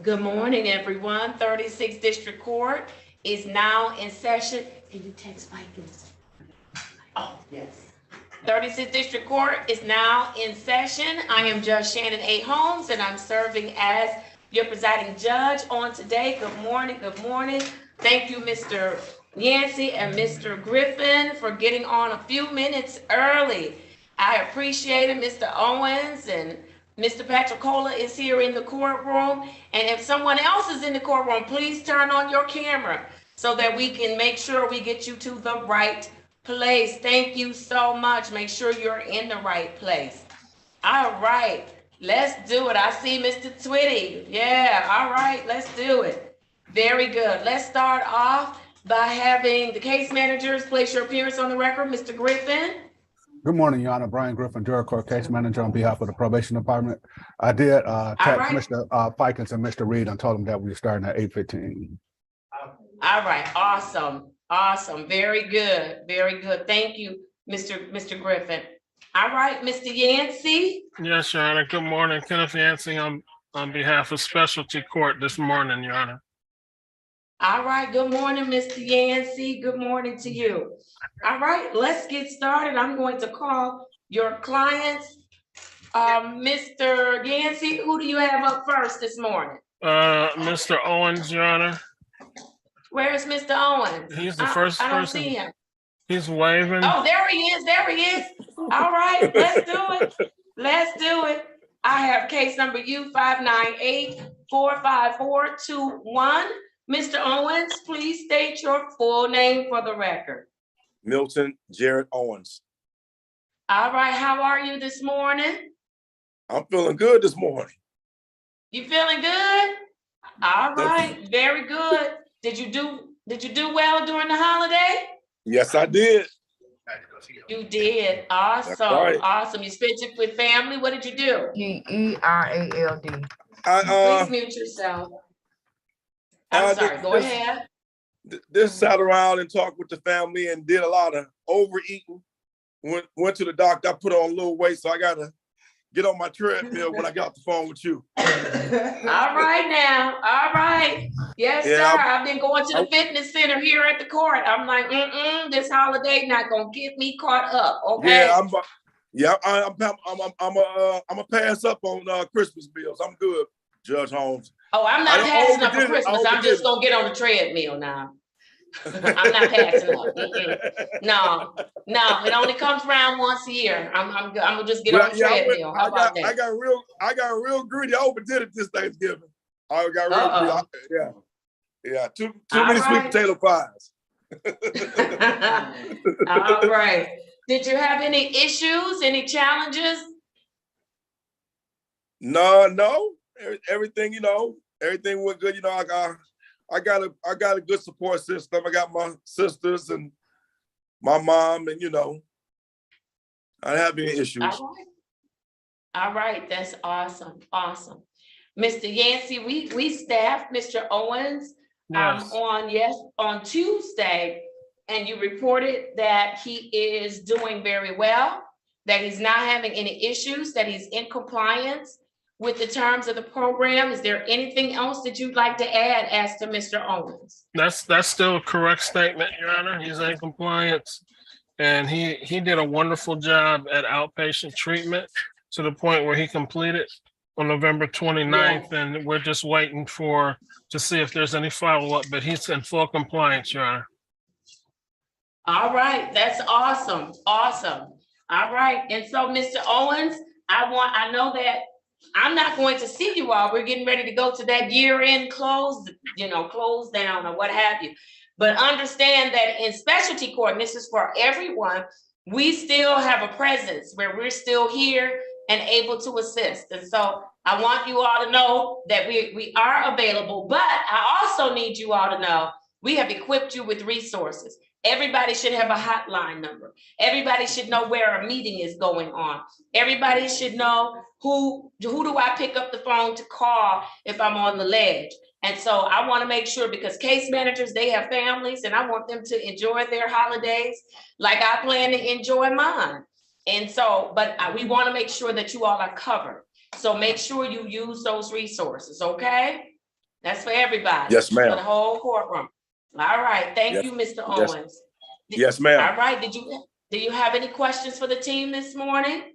Good morning, everyone. 36th District Court is now in session. Can you text Vikings? Oh, yes. 36th District Court is now in session. I am Judge Shannon A. Holmes, and I'm serving as your presiding judge on today. Good morning, good morning. Thank you, Mr. Yancey and Mr. Griffin, for getting on a few minutes early. I appreciate it. Mr. Owens and Mr. Patricola is here in the courtroom. And if someone else is in the courtroom, please turn on your camera so that we can make sure we get you to the right place. Thank you so much. Make sure you're in the right place. All right, let's do it. I see Mr. Twitty. Yeah, all right, let's do it. Very good. Let's start off by having the case managers place your appearance on the record. Mr. Griffin. Good morning, Your Honor. Brian Griffin, Juror Court Case Manager on behalf of the Probation Department. I did text Mr. Fikens and Mr. Reed and told them that we were starting at 8:15. All right, awesome, awesome, very good, very good. Thank you, Mr. Griffin. All right, Mr. Yancey. Yes, Your Honor. Good morning, Kenneth Yancey on behalf of Specialty Court this morning, Your Honor. All right, good morning, Mr. Yancey. Good morning to you. All right, let's get started. I'm going to call your clients. Mr. Yancey, who do you have up first this morning? Mr. Owens, Your Honor. Where's Mr. Owens? He's the first person. I don't see him. He's waving. Oh, there he is. There he is. All right, let's do it. Let's do it. I have case number U598-45421. Mr. Owens, please state your full name for the record. Milton Jared Owens. All right, how are you this morning? I'm feeling good this morning. You feeling good? All right, very good. Did you do well during the holiday? Yes, I did. You did. Awesome. Right. Awesome. You spent it with family. What did you do? G-E-R-A-L-D. Please mute yourself. I'm sorry. Go ahead. Just sat around and talked with the family and did a lot of overeating. Went to the doctor. I put on a little weight, so I gotta get on my treadmill when I got off the phone with you. All right now. All right. Yes, Yeah, sir. I've been going to the fitness center here at the court. I'm like, this holiday not gonna get me caught up. Okay. Yeah, I'm a pass up on Christmas meals. I'm good, Judge Holmes. Oh, I'm not passing up for Christmas. I'm just gonna get on the treadmill now. I'm not passing up. No, it only comes around once a year. I'm gonna just get on the treadmill. How about that? I got real greedy. I overdid it this Thanksgiving. I got real greedy. Yeah. Too many sweet potato pies. All right. Did you have any issues? Any challenges? No. Everything, everything went good. I got a good support system. I got my sisters and my mom, and I don't have any issues. All right. That's awesome. Awesome. Mr. Yancey, we staffed Mr. Owens on Tuesday, and you reported that he is doing very well, that he's not having any issues, that he's in compliance with the terms of the program. Is there anything else that you'd like to add as to Mr. Owens? That's still a correct statement, Your Honor. He's in compliance, and he did a wonderful job at outpatient treatment to the point where he completed on November 29th, and we're just waiting to see if there's any follow-up, but he's in full compliance, Your Honor. All right, that's awesome. Awesome. All right. And so, Mr. Owens, I know that I'm not going to see you all. We're getting ready to go to that year-end close down or what have you. But understand that in specialty court, and this is for everyone, we still have a presence where we're still here and able to assist. And so I want you all to know that we are available, but I also need you all to know we have equipped you with resources. Everybody should have a hotline number. Everybody should know where a meeting is going on. Everybody should know who do I pick up the phone to call if I'm on the ledge. And so I want to make sure, because case managers, they have families, and I want them to enjoy their holidays like I plan to enjoy mine. And so, but we want to make sure that you all are covered. So make sure you use those resources, okay? That's for everybody. Yes, ma'am. For the whole courtroom. All right, thank Yes. you, Mr. Yes. Owens. Yes, ma'am. All right, do you have any questions for the team this morning?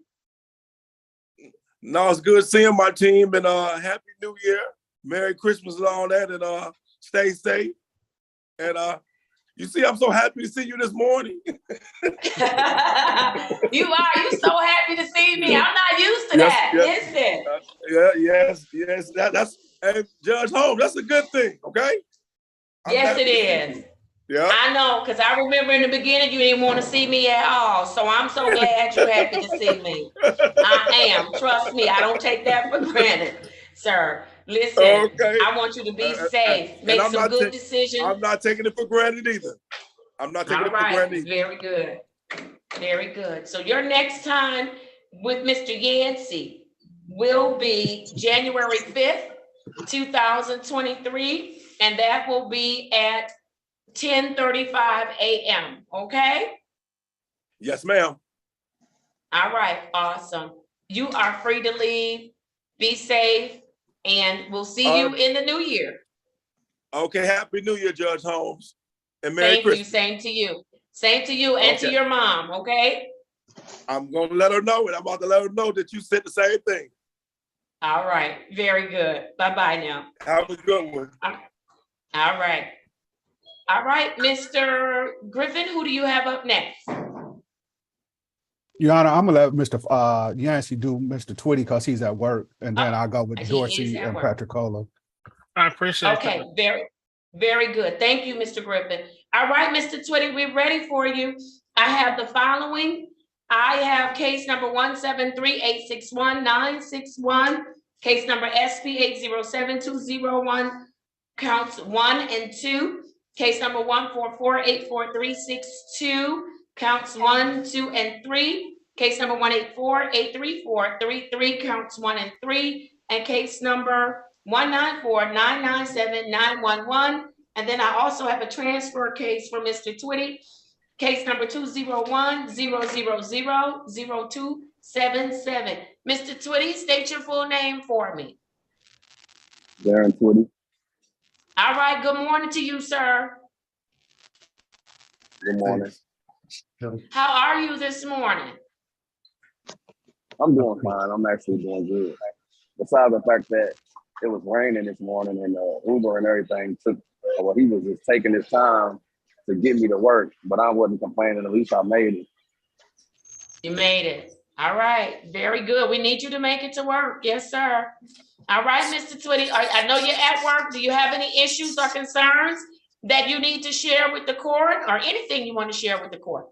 No, it's good seeing my team, and Happy New Year, Merry Christmas and all that, and stay safe. And you see, I'm so happy to see you this morning. You so happy to see me. I'm not used to that. Listen. Yes. That's and Judge Holmes, that's a good thing, okay? Yes, it is. Yeah. I know, because I remember in the beginning you didn't want to see me at all. So I'm so glad you're happy to see me. I am. Trust me, I don't take that for granted, sir. Listen, Okay. I want you to be safe. Make some good decisions. I'm not taking it for granted either. I'm not taking it for granted either. Very good. Very good. So your next time with Mr. Yancey will be January 5th, 2023, and that will be at 10:35 a.m. Okay? Yes, ma'am. All right, awesome. You are free to leave. Be safe, and we'll see you in the new year. Okay, Happy New Year, Judge Holmes. And Merry Christmas. Same to you. Same to you and to your mom, okay? I'm gonna let her know, and I'm about to let her know that you said the same thing. All right, very good. Bye-bye now. Have a good one. All right. All right, Mr. Griffin, who do you have up next? Your Honor, I'm gonna let Mr. Yancey do Mr. Twitty because he's at work, and then I'll go with Dorsey and Patrick Cola. I appreciate Okay, that. very, very good. Thank you, Mr. Griffin. All right, Mr. Twitty, we're ready for you. I have the following. I have case number 173-861-961, case number SP 807-201, counts 1 and 2, case number 144-84362, counts 1, 2, and 3, case number 184-834-33, counts 1 and 3, and case number 194-997-911. And then I also have a transfer case for Mr. Twitty, case number 201-000-0277. Mr. Twitty, state your full name for me. Darren Twitty. All right, good morning to you, sir. Good morning. How are you this morning? I'm doing fine. I'm actually doing good. Besides the fact that it was raining this morning and Uber and everything he was just taking his time to get me to work, but I wasn't complaining. At least I made it. You made it. All right, very good. We need you to make it to work. Yes, sir. All right, Mr. Twitty, I know you're at work. Do you have any issues or concerns that you need to share with the court, or anything you want to share with the court?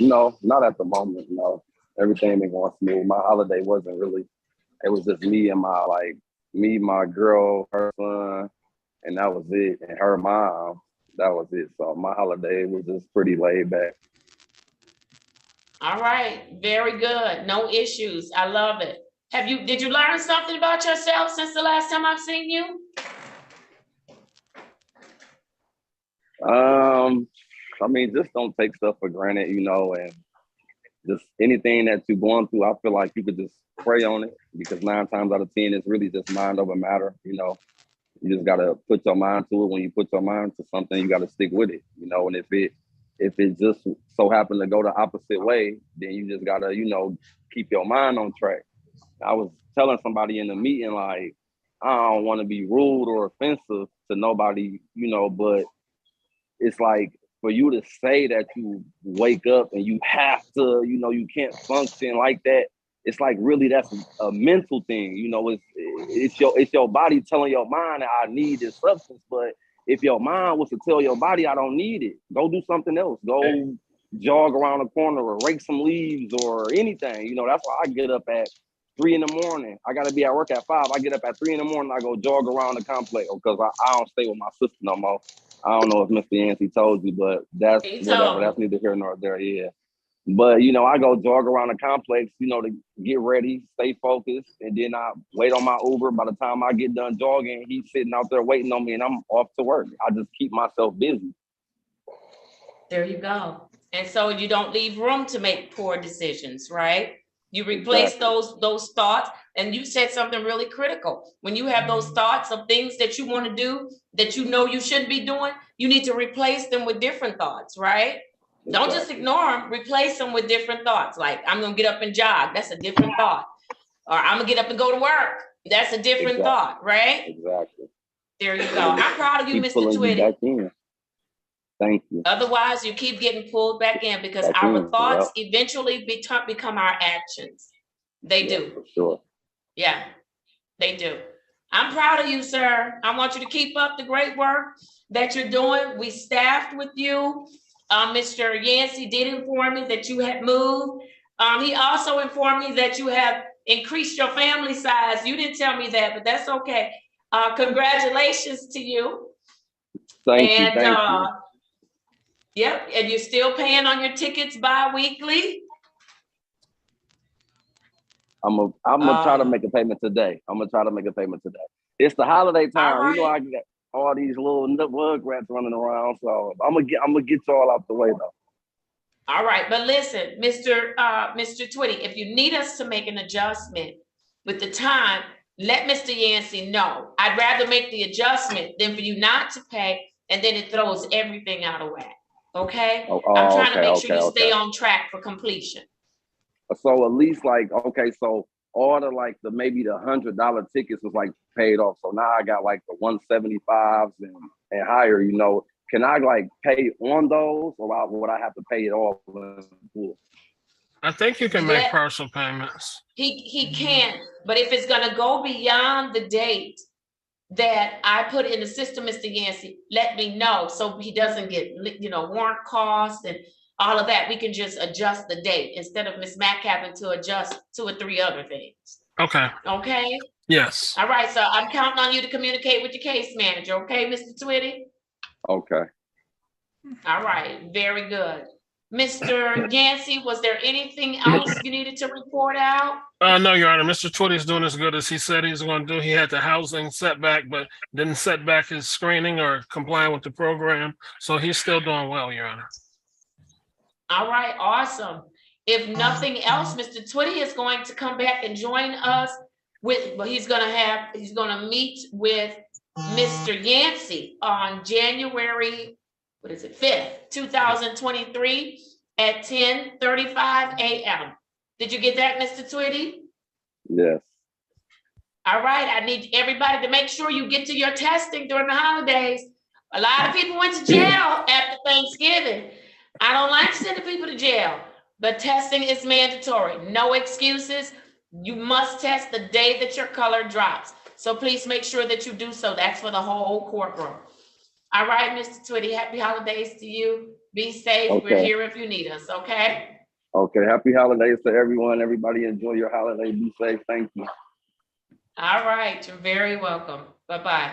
No, not at the moment. No, everything been going smooth. My holiday wasn't really. It was just me and my girl, her son, and that was it. And her mom, that was it. So my holiday was just pretty laid back. All right, very good. No issues. I love it. Did you learn something about yourself since the last time I've seen you? I mean, just don't take stuff for granted, and just anything that you're going through, I feel like you could just pray on it, because 9 times out of 10, it's really just mind over matter. You just gotta put your mind to it. When you put your mind to something, you gotta stick with it, and if it just so happened to go the opposite way, then you just gotta, keep your mind on track. I was telling somebody in the meeting, like, I don't want to be rude or offensive to nobody, but it's like, for you to say that you wake up and you have to, you can't function like that. It's like, really, that's a mental thing. It's your body telling your mind that I need this substance. But if your mind was to tell your body I don't need it, go do something else. Go jog around the corner or rake some leaves or anything. That's why I get up at 3 in the morning. I got to be at work at 5. I get up at 3 in the morning. I go jog around the complex because I don't stay with my sister no more. I don't know if Mr. Yancey told you, but that's whatever. That's neither here nor there. Yeah. But, I go jog around the complex, to get ready, stay focused. And then I wait on my Uber. By the time I get done jogging, he's sitting out there waiting on me and I'm off to work. I just keep myself busy. There you go. And so you don't leave room to make poor decisions, right? You replace those thoughts, and you said something really critical. When you have those thoughts of things that you want to do that you know you shouldn't be doing, you need to replace them with different thoughts, right? Don't just ignore them, replace them with different thoughts. Like, I'm gonna get up and jog, that's a different thought. Or I'm gonna get up and go to work, that's a different thought, right? Exactly. There you go. I'm proud of you, Keep Mr. pulling you Twitty. back in. Thank you. Otherwise, you keep getting pulled back in because Back our in, thoughts eventually become our actions. They do. For sure. Yeah, they do. I'm proud of you, sir. I want you to keep up the great work that you're doing. We staffed with you. Mr. Yancey did inform me that you had moved. He also informed me that you have increased your family size. You didn't tell me that, but that's okay. Congratulations to you. Thank you. Yep, and you're still paying on your tickets bi-weekly? I'm gonna try to make a payment today. It's the holiday time. Right. You know, I got all these little rugrats running around, so I'm gonna get y'all out the way though. All right, but listen, Mr. Twitty, if you need us to make an adjustment with the time, let Mr. Yancey know. I'd rather make the adjustment than for you not to pay, and then it throws everything out of whack. Okay? I'm trying to make sure you stay on track for completion. So at least so all the maybe the $100 tickets was like paid off. So now I got like the 175s and higher, you know. Can I like pay on those, or would I have to pay it all in full? I think you can make partial payments. He can, but if it's gonna go beyond the date that I put in the system, Mr. Yancey, let me know so he doesn't get, warrant costs and all of that. We can just adjust the date instead of Ms. Mack having to adjust 2 or 3 other things. Okay. Okay? Yes. All right, so I'm counting on you to communicate with your case manager, okay, Mr. Twitty? Okay. All right, very good. Mr. Yancey, was there anything else you needed to report out? No, Your Honor. Mr. Twitty is doing as good as he said he was going to do. He had the housing setback, but didn't set back his screening or comply with the program. So he's still doing well, Your Honor. All right, awesome. If nothing else, Mr. Twitty is going to come back and join us he's gonna meet with Mr. Yancey on January 5th, 2023 at 10:35 a.m. Did you get that, Mr. Twitty? Yes. All right, I need everybody to make sure you get to your testing during the holidays. A lot of people went to jail after Thanksgiving. I don't like sending people to jail, but testing is mandatory. No excuses. You must test the day that your color drops. So please make sure that you do so. That's for the whole courtroom. All right, Mr. Twitty, happy holidays to you. Be safe. Okay. We're here if you need us, okay? Okay, happy holidays to everyone. Everybody enjoy your holiday. Be safe. Thank you. All right, you're very welcome. Bye-bye.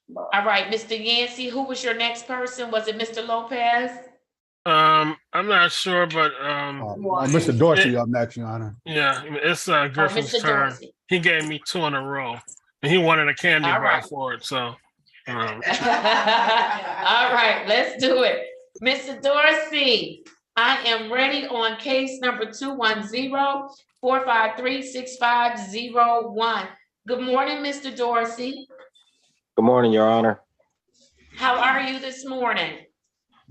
Bye. All right, Mr. Yancey, who was your next person? Was it Mr. Lopez? I'm not sure, but Mr. Dorsey up next, Your Honor. yeah, it's Griffin's Mr. turn. Dorsey. He gave me 2 in a row, and he wanted a candy All bar right. for it. So, All right, let's do it. Mr. Dorsey, I am ready on case number 210-453-6501. Good morning, Mr. Dorsey. Good morning, Your Honor. How are you this morning?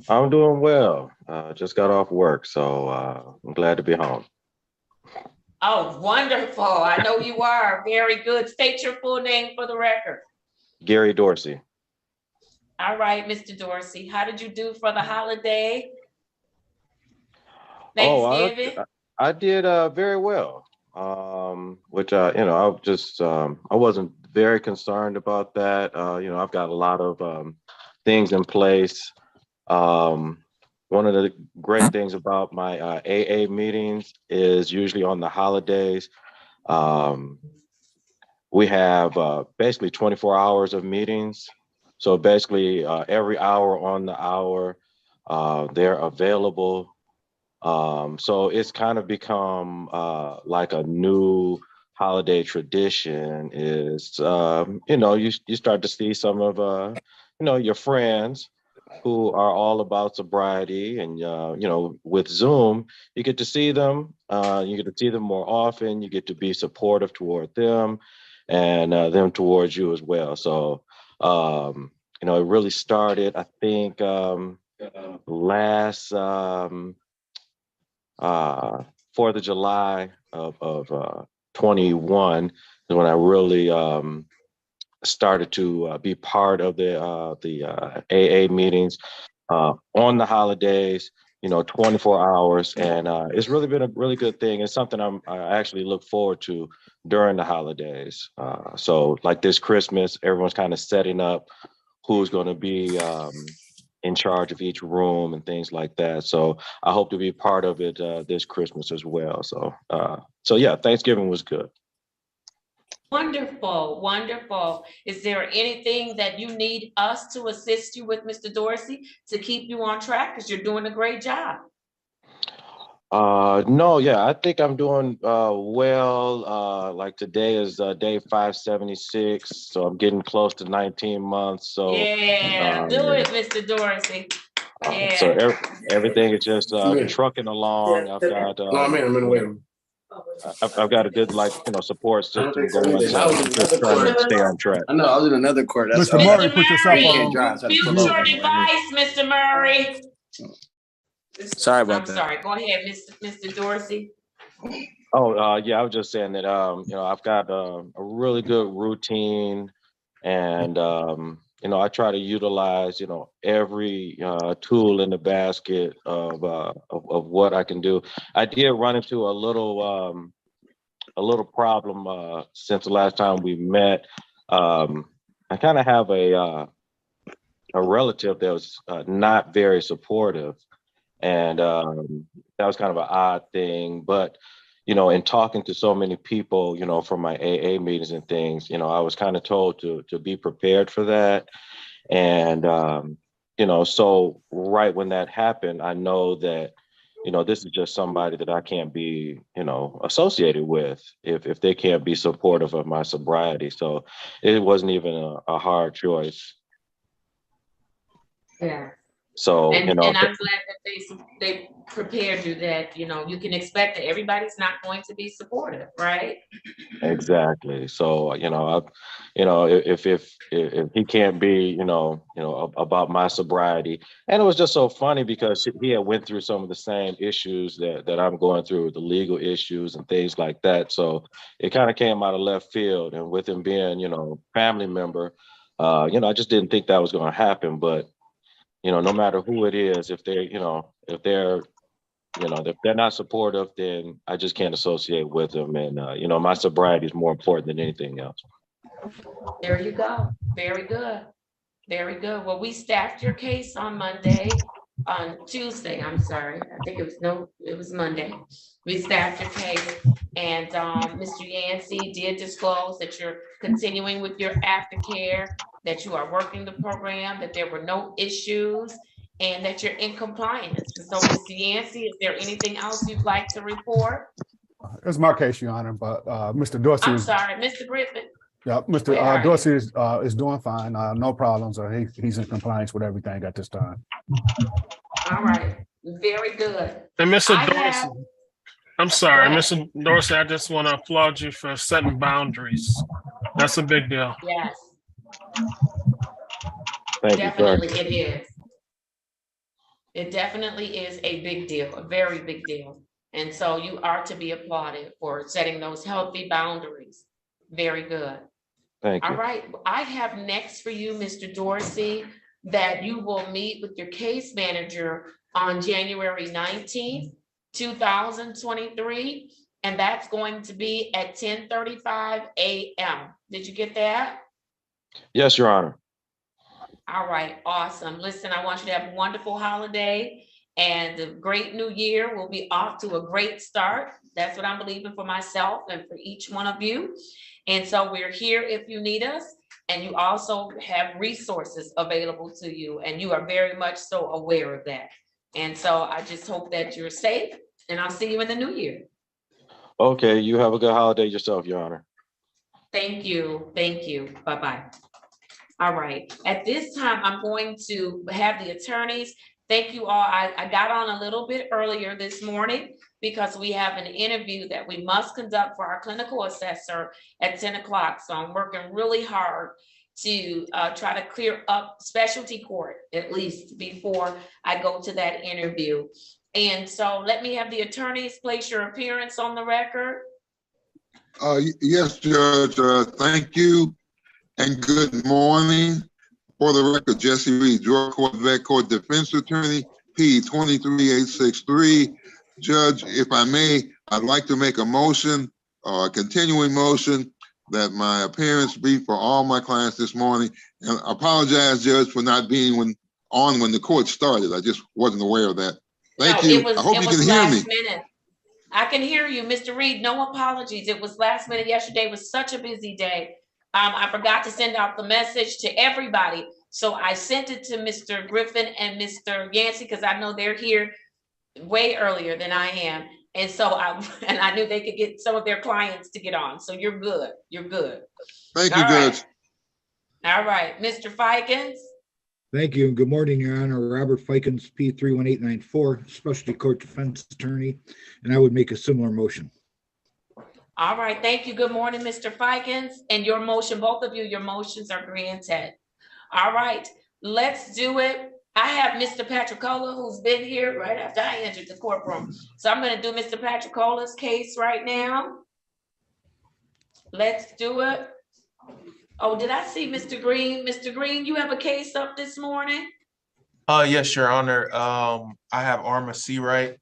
I'm doing well. Just got off work, so I'm glad to be home. Oh, wonderful. I know you are. Very good. State your full name for the record. Gary Dorsey. All right, Mr. Dorsey. How did you do for the holiday? Thanksgiving? I did very well. Which I just I wasn't very concerned about that. I've got a lot of things in place. One of the great things about my AA meetings is usually on the holidays. We have basically 24 hours of meetings. So basically every hour on the hour, they're available. So it's kind of become like a new holiday tradition is, you start to see some of, your friends who are all about sobriety. And, with Zoom, you get to see them. You get to see them more often. You get to be supportive toward them and them towards you as well. So, it really started, I think, last 4th of July of 21 is when I really started to be part of the AA meetings on the holidays, 24 hours. And it's really been a really good thing. It's something I actually look forward to during the holidays. So like this Christmas, everyone's kind of setting up who's going to be in charge of each room and things like that. So I hope to be part of it this Christmas as well. So yeah, Thanksgiving was good. Wonderful, wonderful. Is there anything that you need us to assist you with, Mr. Dorsey, to keep you on track? Because you're doing a great job. No, yeah, I think I'm doing well. Like today is day 576, so I'm getting close to 19 months. So Yeah, do it, Mr. Dorsey. so Yeah. everything is just trucking along. I've got I'm in waiting. I've got a good support I don't system think so going, either. so I was I'm in just another trying to court. stay on track. I know, I was in another court. That's Mr. Murray, put yourself Murray, on. drive, so I had to pull future over. device, Mr. Murray. Sorry about I'm that. sorry. Go ahead, Mr. Dorsey. Oh, yeah, I was just saying that, I've got a really good routine and, I try to utilize, every tool in the basket of what I can do. I did run into a little problem since the last time we met. I kind of have a relative that was not very supportive. And that was kind of an odd thing. But, in talking to so many people, from my AA meetings and things, I was kind of told to be prepared for that. And, so right when that happened, I know that, this is just somebody that I can't be, associated with if they can't be supportive of my sobriety. So it wasn't even a hard choice. Yeah. So, And I'm glad that they prepared you that, you can expect that everybody's not going to be supportive, right? Exactly. So, if he can't be, about my sobriety, and it was just so funny because he had went through some of the same issues that I'm going through, the legal issues and things like that. So it kind of came out of left field, and with him being, family member, I just didn't think that was going to happen. But no matter who it is, if they're not supportive, then I just can't associate with them. And, my sobriety is more important than anything else. There you go. Very good. Very good. Well, we staffed your case on Tuesday, I'm sorry. I think it was Monday. We staffed your case and Mr. Yancey did disclose that you're continuing with your aftercare, that you are working the program, that there were no issues, and that you're in compliance. So, Mr. Yancey, is there anything else you'd like to report? It's my case, Your Honor, but Mr. Dorsey I'm sorry, Mr. Griffin. Yeah, Mr. Dorsey is doing fine. No problems. He's in compliance with everything at this time. All right, very good. And Mr. Dorsey, I'm sorry, Mr. Dorsey, I just want to applaud you for setting boundaries. That's a big deal. Yes. Thank Definitely you, it is. It definitely is a big deal, a very big deal. And so you are to be applauded for setting those healthy boundaries. Very good. Thank you. All right, I have next for you, Mr. Dorsey, that you will meet with your case manager on January 19th, 2023, and that's going to be at 10:35 a.m. Did you get that? Yes, Your Honor. All right, awesome. Listen, I want you to have a wonderful holiday and a great new year. We'll be off to a great start. That's what I'm believing for myself and for each one of you. And so we're here if you need us, and you also have resources available to you, and you are very much so aware of that. And so I just hope that you're safe, and I'll see you in the new year. Okay, you have a good holiday yourself, Your Honor. Thank you. Thank you. Bye-bye. All right, at this time, I'm going to have the attorneys. Thank you all. I got on a little bit earlier this morning because we have an interview that we must conduct for our clinical assessor at 10 o'clock. So I'm working really hard to try to clear up specialty court at least before I go to that interview. And so let me have the attorneys place your appearance on the record. Yes, Judge. Thank you and good morning. For the record, Jesse Reed, Drug Court Vet Court Defense Attorney, P 23863. Judge, if I may, I'd like to make a motion, a continuing motion, that my appearance be for all my clients this morning. And I apologize, Judge, for not being when the court started. I just wasn't aware of that. Thank you. I hope you can hear me. Minute. I can hear you, Mr. Reed. No apologies. It was last minute. Yesterday was such a busy day. I forgot to send out the message to everybody. So I sent it to Mr. Griffin and Mr. Yancey because I know they're here way earlier than I am. And so I knew they could get some of their clients to get on. So you're good. You're good. Thank you, Judge. All right, Mr. Fikens. Thank you. Good morning, Your Honor. Robert Fikens, P 31894, Specialty Court Defense Attorney, and I would make a similar motion. All right, thank you. Good morning, Mr. Fikens. And your motion, both of you, your motions are granted. All right, let's do it. I have Mr. Patricola, who's been here right after I entered the courtroom. So I'm going to do Mr. Patricola's case right now. Let's do it. Oh, did I see Mr. Green? Mr. Green, you have a case up this morning? Yes, Your Honor. I have Arma Seawright.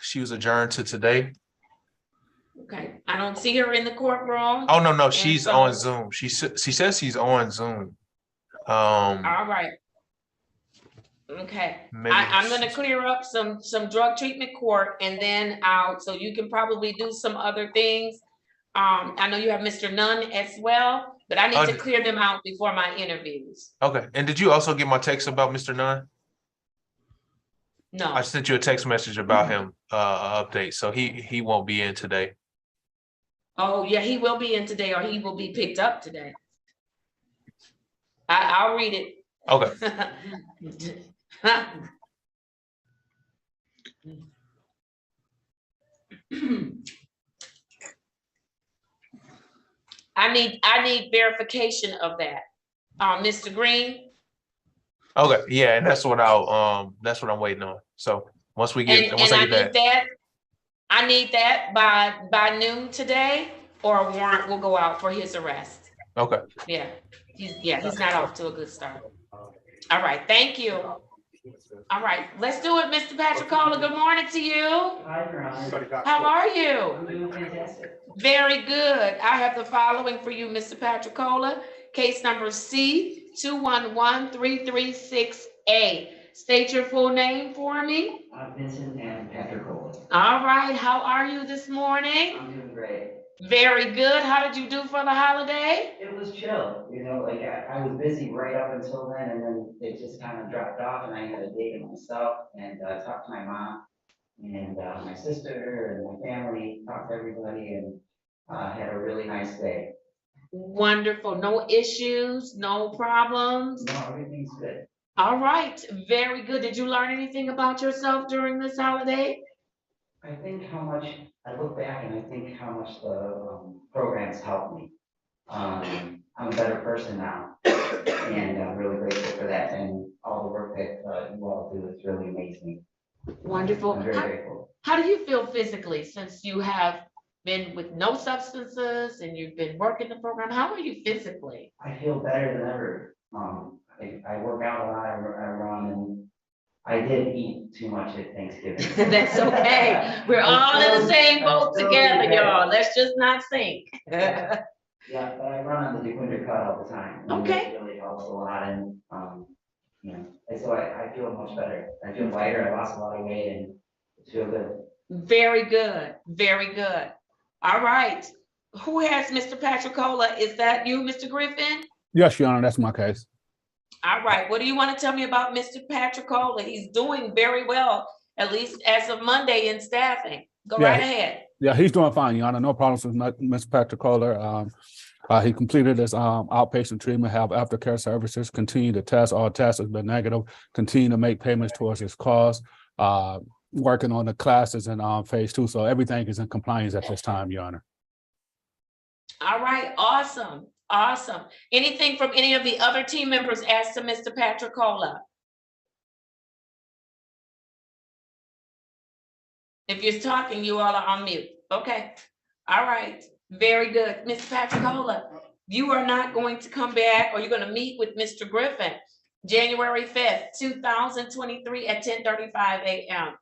She was adjourned to today. Okay, I don't see her in the courtroom. Oh, no, she's on Zoom. She says she's on Zoom. All right. Okay, I'm going to clear up some drug treatment court, and then so you can probably do some other things. I know you have Mr. Nunn as well, but I need to clear them out before my interviews. Okay, and did you also get my text about Mr. Nunn? No. I sent you a text message about him, update, so he won't be in today. Oh, yeah, he will be in today, or he will be picked up today. I'll read it. Okay. I need verification of that. Mr. Green. Okay, yeah, and that's what I'm waiting on. So once I get that. I need that by noon today, or a warrant will go out for his arrest. Okay. Yeah. He's not off to a good start. All right, thank you. All right, let's do it, Mr. Patricola. Good morning to you. Hi, Your Honor. How are you? I'm doing fantastic. Very good. I have the following for you, Mr. Patricola. Case number C 211336A. State your full name for me. Vincent and Patricola. All right, how are you this morning? I'm doing great. Very good. How did you do for the holiday? It was chill, like I was busy right up until then, and then it just kind of dropped off, and I had a day to myself and talked to my mom and my sister and my family, talked to everybody, and had a really nice day. Wonderful. No issues, no problems? No, everything's good. All right. Very good. Did you learn anything about yourself during this holiday? I think I look back and I think how much the programs helped me. I'm a better person now, and I'm really grateful for that. And all the work that you all do is really amazing. Wonderful. I'm very grateful. How do you feel physically since you have been with no substances and you've been working the program? How are you physically? I feel better than ever. I work out a lot, I run, and I did eat too much at Thanksgiving. That's okay. We're all in the same boat together, y'all. Let's just not think. Yeah, but I run on the DeQuinder cut all the time. Okay. It really helps a lot, and so I feel much better. I feel lighter. I lost a lot of weight, and I feel good. Very good. Very good. All right. Who has Mr. Patricola? Is that you, Mr. Griffin? Yes, Your Honor, that's my case. All right. What do you want to tell me about Mr. Patricola? He's doing very well, at least as of Monday in staffing. Go right ahead. Yeah, he's doing fine, Your Honor. No problems with Mr. Patricola. He completed his outpatient treatment, have aftercare services, continue to test. All tests have been negative, continue to make payments towards his costs, working on the classes in phase 2. So everything is in compliance at this time, Your Honor. All right, awesome, awesome. Anything from any of the other team members as to Mr. Patricola? If you're talking, you all are on mute. Okay, all right, very good. Mr. Patricola, you are not going to come back, or you're gonna meet with Mr. Griffin January 5th, 2023 at 10:35 a.m.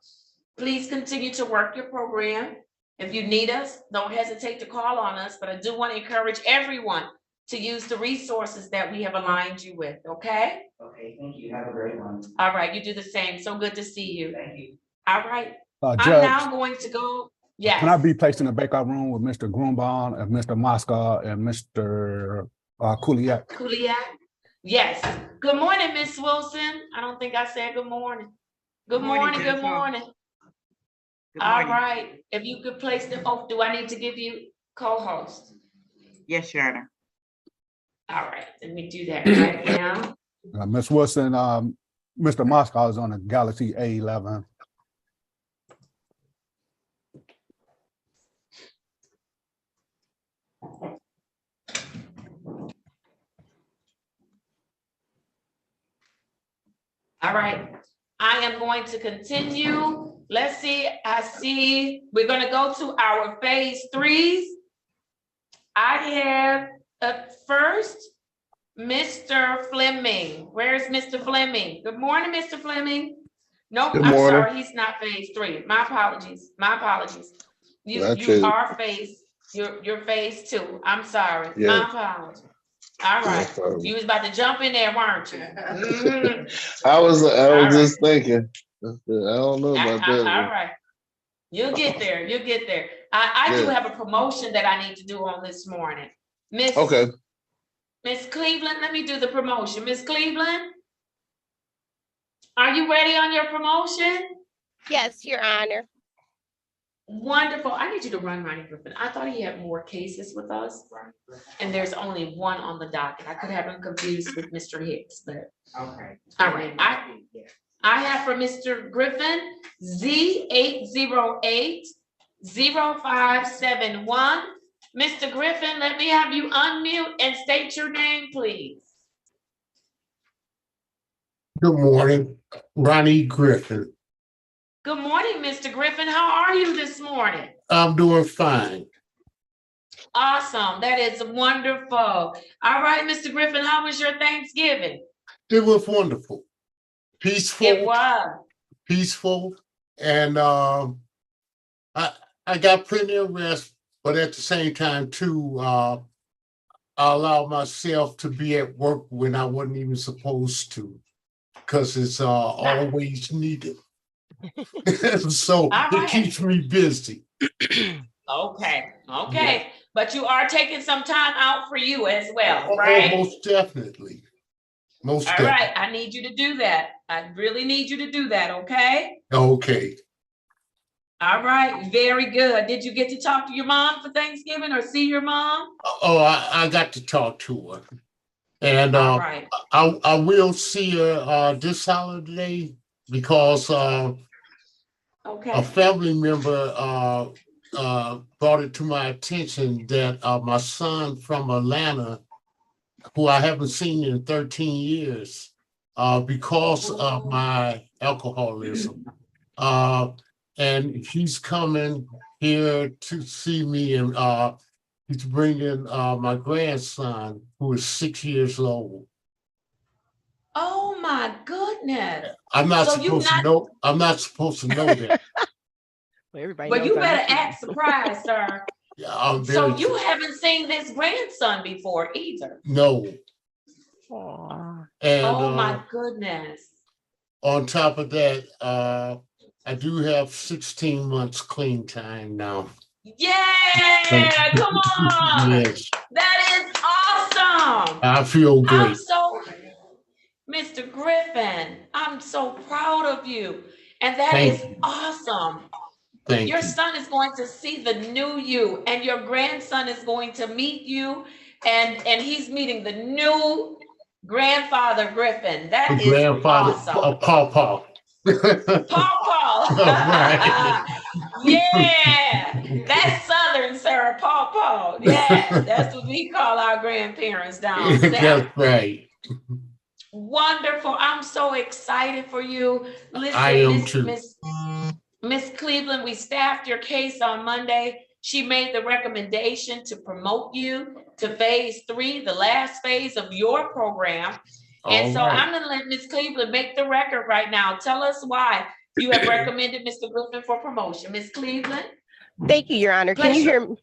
Please continue to work your program. If you need us, don't hesitate to call on us, but I do want to encourage everyone to use the resources that we have aligned you with, okay? Okay, thank you. Have a great one. All right, you do the same. So good to see you. Thank you. All right, I'm Judge, now going to go, can I yes. be placed in the breakout room with Mr. Grunbaum and Mr. Moscow and Mr. Kuliak? Kuliak? Yes. Good morning, Miss Wilson. I don't think I said good morning. Good morning, good morning. All right, if you could place them, oh, do I need to give you co-host? Yes, Your Honor. All right, let me do that right now. Ms. Wilson, Mr. Moscow is on the Galaxy A11. All right, I am going to continue. Let's see, I see, we're gonna go to our phase 3s. I have first, Mr. Fleming. Where's Mr. Fleming? Good morning, Mr. Fleming. Nope, Good I'm morning. sorry, he's not phase 3. My apologies, my apologies. You Gotcha. are phase, you're phase 2. I'm sorry, Yeah. my apologies. All right, you was about to jump in there, weren't you? Mhm. I was right. just thinking. I don't know about that. All right. You'll get there. You'll get there. I do Yeah. have a promotion that I need to do on this morning. Miss Cleveland, let me do the promotion. Miss Cleveland, are you ready on your promotion? Yes, Your Honor. Wonderful. I need you to run Ronnie Griffin. I thought he had more cases with us, and there's only one on the docket. I could have him confused with Mr. Hicks, but Okay. all right. I have for Mr. Griffin, Z808-0571. Mr. Griffin, let me have you unmute and state your name, please. Good morning, Ronnie Griffin. Good morning, Mr. Griffin. How are you this morning? I'm doing fine. Awesome. That is wonderful. All right, Mr. Griffin, how was your Thanksgiving? It was wonderful. Peaceful. It was. Peaceful. And I got plenty of rest, but at the same time too, I allowed myself to be at work when I wasn't even supposed to, because it's always needed. So it keeps me busy. Okay. Yeah. But you are taking some time out for you as well, right? Oh, most definitely. Most All definitely. right, I need you to do that. I really need you to do that, okay? Okay. All right, very good. Did you get to talk to your mom for Thanksgiving or see your mom? Oh, I got to talk to her. And All right. I will see her this holiday because a family member brought it to my attention that my son from Atlanta, who I haven't seen in 13 years because of my alcoholism, and he's coming here to see me, and he's bringing my grandson, who is 6 years old. Oh my goodness. I'm not So supposed to know. I'm not supposed to know that. But you better act surprised, sir. Yeah, I'm So very you haven't seen this grandson before either. no. And Oh my goodness. on top of that, I do have 16 months clean time now. Yeah, come on. Yes, That is awesome. I feel great. I'm so, Mr. Griffin, I'm so proud of you. And that Thank is you. awesome. Thank Your you. son is going to see the new you, and your grandson is going to meet you. And he's meeting the new grandfather Griffin. That The is grandfather, awesome. Paw. Paw. Right. Yeah, that's Southern, sir. Paw. Yeah, that's what we call our grandparents down south. That's right. Wonderful. I'm so excited for you. I am Listen, too. Miss Cleveland, we staffed your case on Monday. She made the recommendation to promote you to phase 3, the last phase of your program. And so I'm going to let Miss Cleveland make the record right now. Tell us why you have recommended Mr. Griffin for promotion. Miss Cleveland. Thank you, Your Honor. Can you hear me?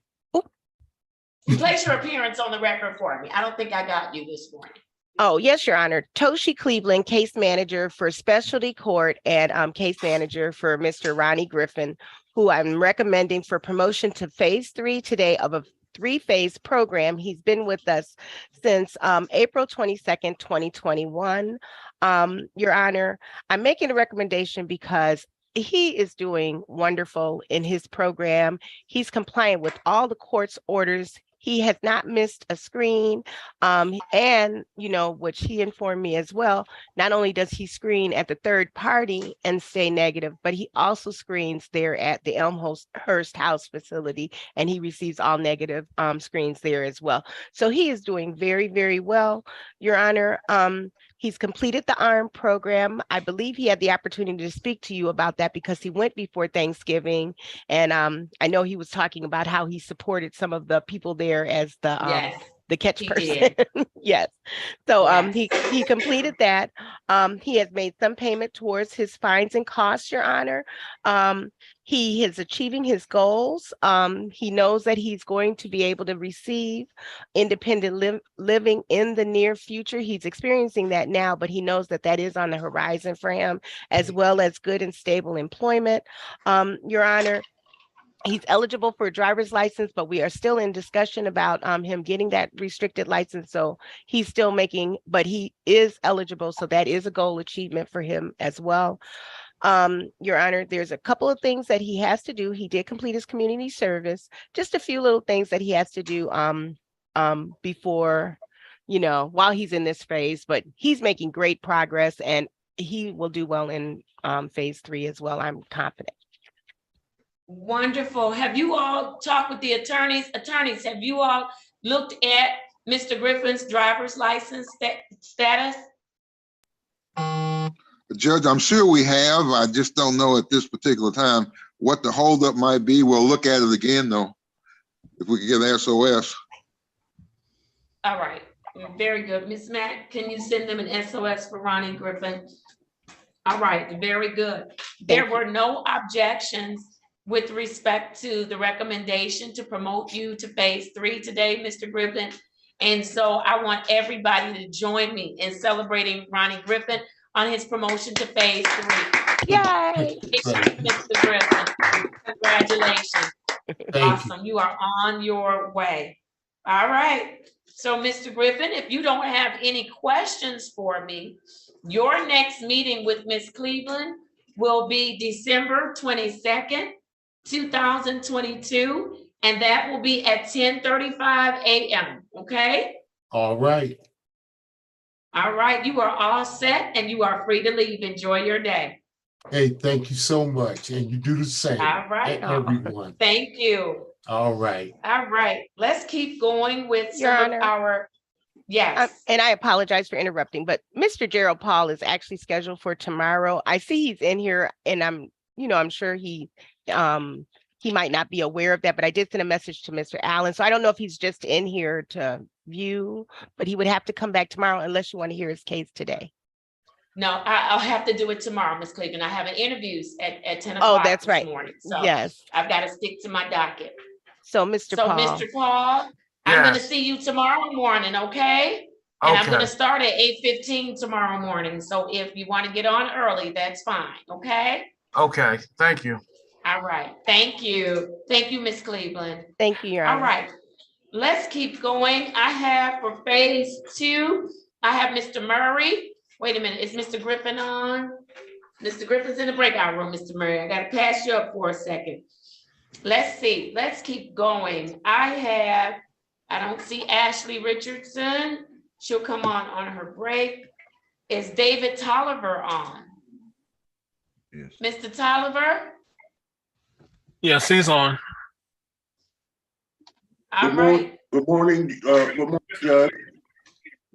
Place your appearance on the record for me. I don't think I got you this morning. Oh, yes, Your Honor. Toshi Cleveland, case manager for specialty court and case manager for Mr. Ronnie Griffin, who I'm recommending for promotion to phase 3 today of a 3-phase program. He's been with us since April 22nd, 2021. Your Honor, I'm making a recommendation because he is doing wonderful in his program. He's compliant with all the court's orders. He has not missed a screen. And, which he informed me as well, not only does he screen at the third party and stay negative, but he also screens there at the Elmhurst House facility, and he receives all negative screens there as well. So he is doing very, very well, Your Honor. He's completed the ARM program. I believe he had the opportunity to speak to you about that because he went before Thanksgiving. And I know he was talking about how he supported some of the people there as the catch person. Yes. So he completed that. He has made some payment towards his fines and costs, Your Honor. He is achieving his goals. He knows that he's going to be able to receive independent living in the near future. He's experiencing that now, but he knows that that is on the horizon for him, as well as good and stable employment. Your Honor, he's eligible for a driver's license, but we are still in discussion about him getting that restricted license. So he's still but he is eligible. So that is a goal achievement for him as well. Your Honor, there's a couple of things that he has to do. He did complete his community service, just a few little things that he has to do before, while he's in this phase, but he's making great progress and he will do well in phase 3 as well. I'm confident. Wonderful. Have you all talked with the attorneys? Attorneys, have you all looked at Mr. Griffin's driver's license status? Judge, I'm sure we have. I just don't know at this particular time what the holdup might be. We'll look at it again, though, if we can get SOS. All right. Very good. Ms. Mack, can you send them an SOS for Ronnie Griffin? All right. Very good. There were no objections with respect to the recommendation to promote you to phase 3 today, Mr. Griffin. And so I want everybody to join me in celebrating Ronnie Griffin on his promotion to phase 3. Yay! Mr. Griffin, congratulations. Awesome. You are on your way. All right. So, Mr. Griffin, if you don't have any questions for me, your next meeting with Ms. Cleveland will be December 22nd, 2022, and that will be at 10:35 a.m. Okay? All right. All right. You are all set and you are free to leave. Enjoy your day. Hey, thank you so much. And you do the same. All right. Everyone. Thank you. All right. All right. Let's keep going with some of our. Yes. And I apologize for interrupting, but Mr. Gerald Paul is actually scheduled for tomorrow. I see he's in here and I'm sure he might not be aware of that, but I did send a message to Mr. Allen. So I don't know if he's just in here to view, but he would have to come back tomorrow unless you want to hear his case today. No, I'll have to do it tomorrow, Ms. Cleveland. I have an interviews at 10 o'clock that's this right. morning. So yes. I've got to stick to my docket. So Mr. Paul. Mr. Paul, I'm going to see you tomorrow morning, okay? And I'm going to start at 8:15 tomorrow morning. So if you want to get on early, that's fine, okay? Okay, thank you. All right, thank you. Thank you, Ms. Cleveland. Thank you, Your Honor. All right, let's keep going. I have for phase 2, I have Mr. Murray. Wait a minute, is Mr. Griffin on? Mr. Griffin's in the breakout room, Mr. Murray. I got to pass you up for a second. Let's see, let's keep going. I have I don't see Ashley Richardson. She'll come on her break. Is David Tolliver on? Yes. Mr. Tolliver? Yes, he's on. All right. Good morning, Judge.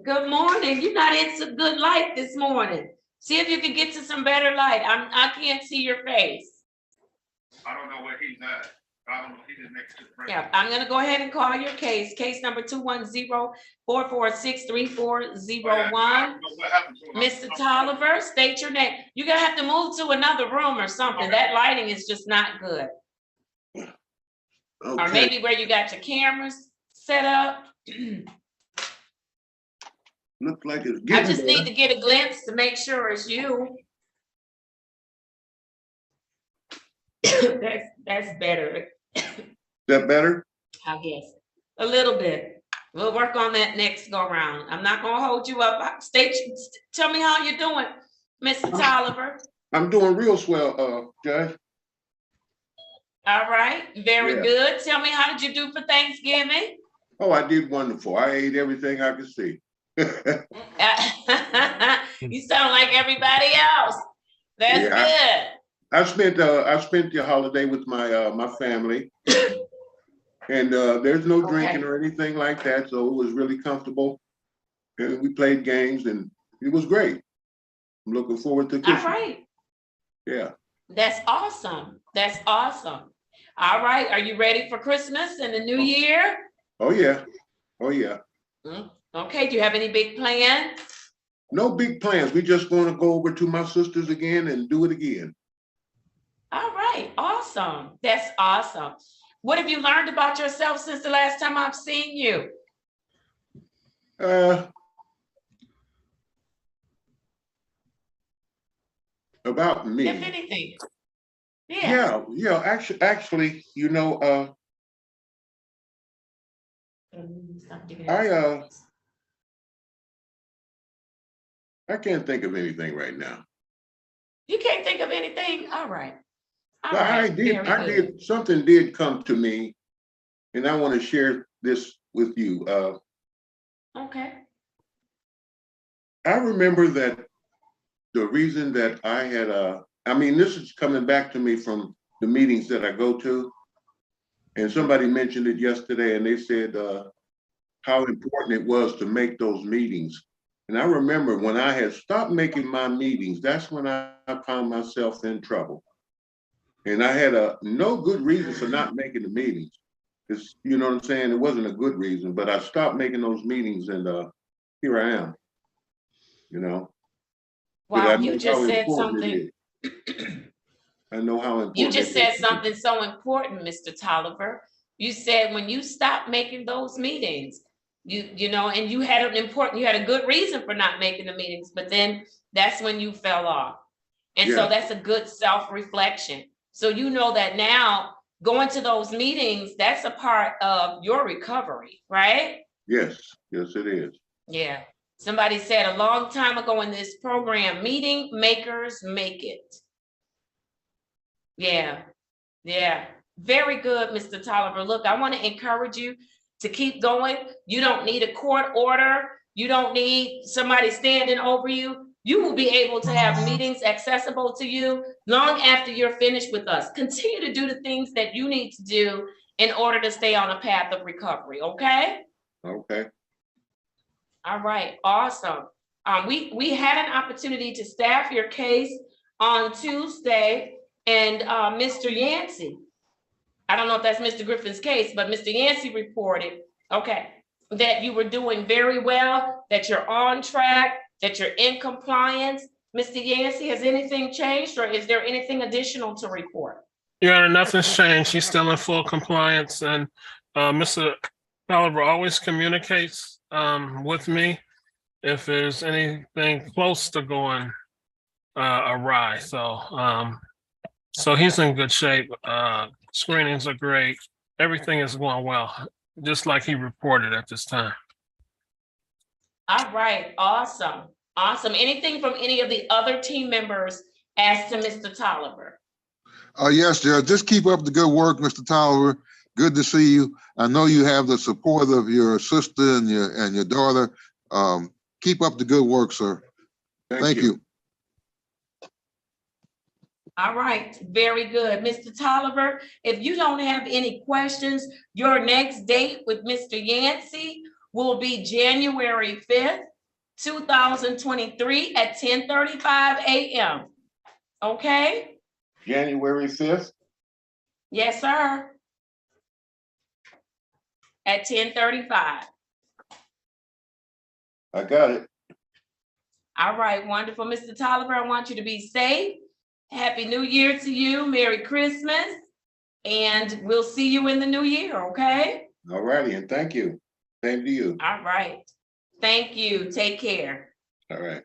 Good morning. You're not in some good light this morning. See if you can get to some better light. I can't see your face. I don't know where he's at. I don't know if he's next to the Yeah, I'm gonna go ahead and call your case. Case number 210-446-3401. Mr. Tolliver, state your name. You're gonna have to move to another room or something. That lighting is just not good. Okay. Or maybe where you got your cameras set up. Looks like it's I getting just there. need to get a glimpse to make sure it's you. That's better, Is that better? I guess. A little bit. We'll work on that next go round. I'm not gonna hold you up. Tell me how you're doing, Mr. Tolliver. I'm doing real swell, Judge. All right, very Yeah. good. Tell me, how did you do for Thanksgiving? Oh, I did wonderful. I ate everything I could see. You sound like everybody else. That's good. I spent the holiday with my family, and there's no drinking or anything like that, so it was really comfortable. And we played games, and it was great. I'm looking forward to Christmas. All right. Yeah. That's awesome. That's awesome. All right. Are you ready for Christmas and the new year? Oh yeah. Oh yeah. Okay. Do you have any big plans? No big plans. We're just going to go over to my sister's again and do it again. All right. Awesome. That's awesome. What have you learned about yourself since the last time I've seen you? About me. If anything. Yeah. Yeah. Actually, you know, I can't think of anything right now. You can't think of anything? All right. All But right. Something did come to me, and I want to share this with you. Okay. I remember that the reason that I had this is coming back to me from the meetings that I go to, and somebody mentioned it yesterday, and they said how important it was to make those meetings. And I remember when I had stopped making my meetings, that's when I found myself in trouble. And I had no good reason for not making the meetings. It's, you know what I'm saying? It wasn't a good reason, but I stopped making those meetings, and here I am, you know. Wow, you just said something. I know how important. You just said something so important, Mr. Tolliver. You said when you stopped making those meetings, you know, and you had a good reason for not making the meetings, but then that's when you fell off. And so that's a good self-reflection. So you know that now going to those meetings, that's a part of your recovery, right? Yes, it is. Yeah. Somebody said a long time ago in this program, meeting makers make it. Yeah. Very good, Mr. Tolliver. Look, I want to encourage you to keep going. You don't need a court order. You don't need somebody standing over you. You will be able to have meetings accessible to you long after you're finished with us. Continue to do the things that you need to do in order to stay on a path of recovery, okay? Okay. All right, awesome. We had an opportunity to staff your case on Tuesday, and Mr. Yancey, I don't know if that's Mr. Griffin's case, but Mr. Yancey reported, that you were doing very well, that you're on track, that you're in compliance. Mr. Yancey, has anything changed, or is there anything additional to report? Your Honor, nothing's changed. He's still in full compliance, and Mr. Tolliver always communicates with me if there's anything close to going awry. So he's in good shape. Screenings are great. Everything is going well, just like he reported at this time. All right, awesome. Anything from any of the other team members as to Mr. Tolliver? Yes, Judge. Just keep up the good work, Mr. Tolliver. Good to see you. I know you have the support of your sister and your daughter. Keep up the good work, sir. Thank you. All right, very good. Mr. Tolliver, if you don't have any questions, your next date with Mr. Yancey will be January 5th, 2023 at 10:35 a.m. Okay? January 5th? Yes, sir. At 10:35. I got it. All right, wonderful. Mr. Tolliver, I want you to be safe. Happy New Year to you. Merry Christmas. And we'll see you in the new year, okay? All righty, and thank you. Same to you. All right. Thank you. Take care. All right.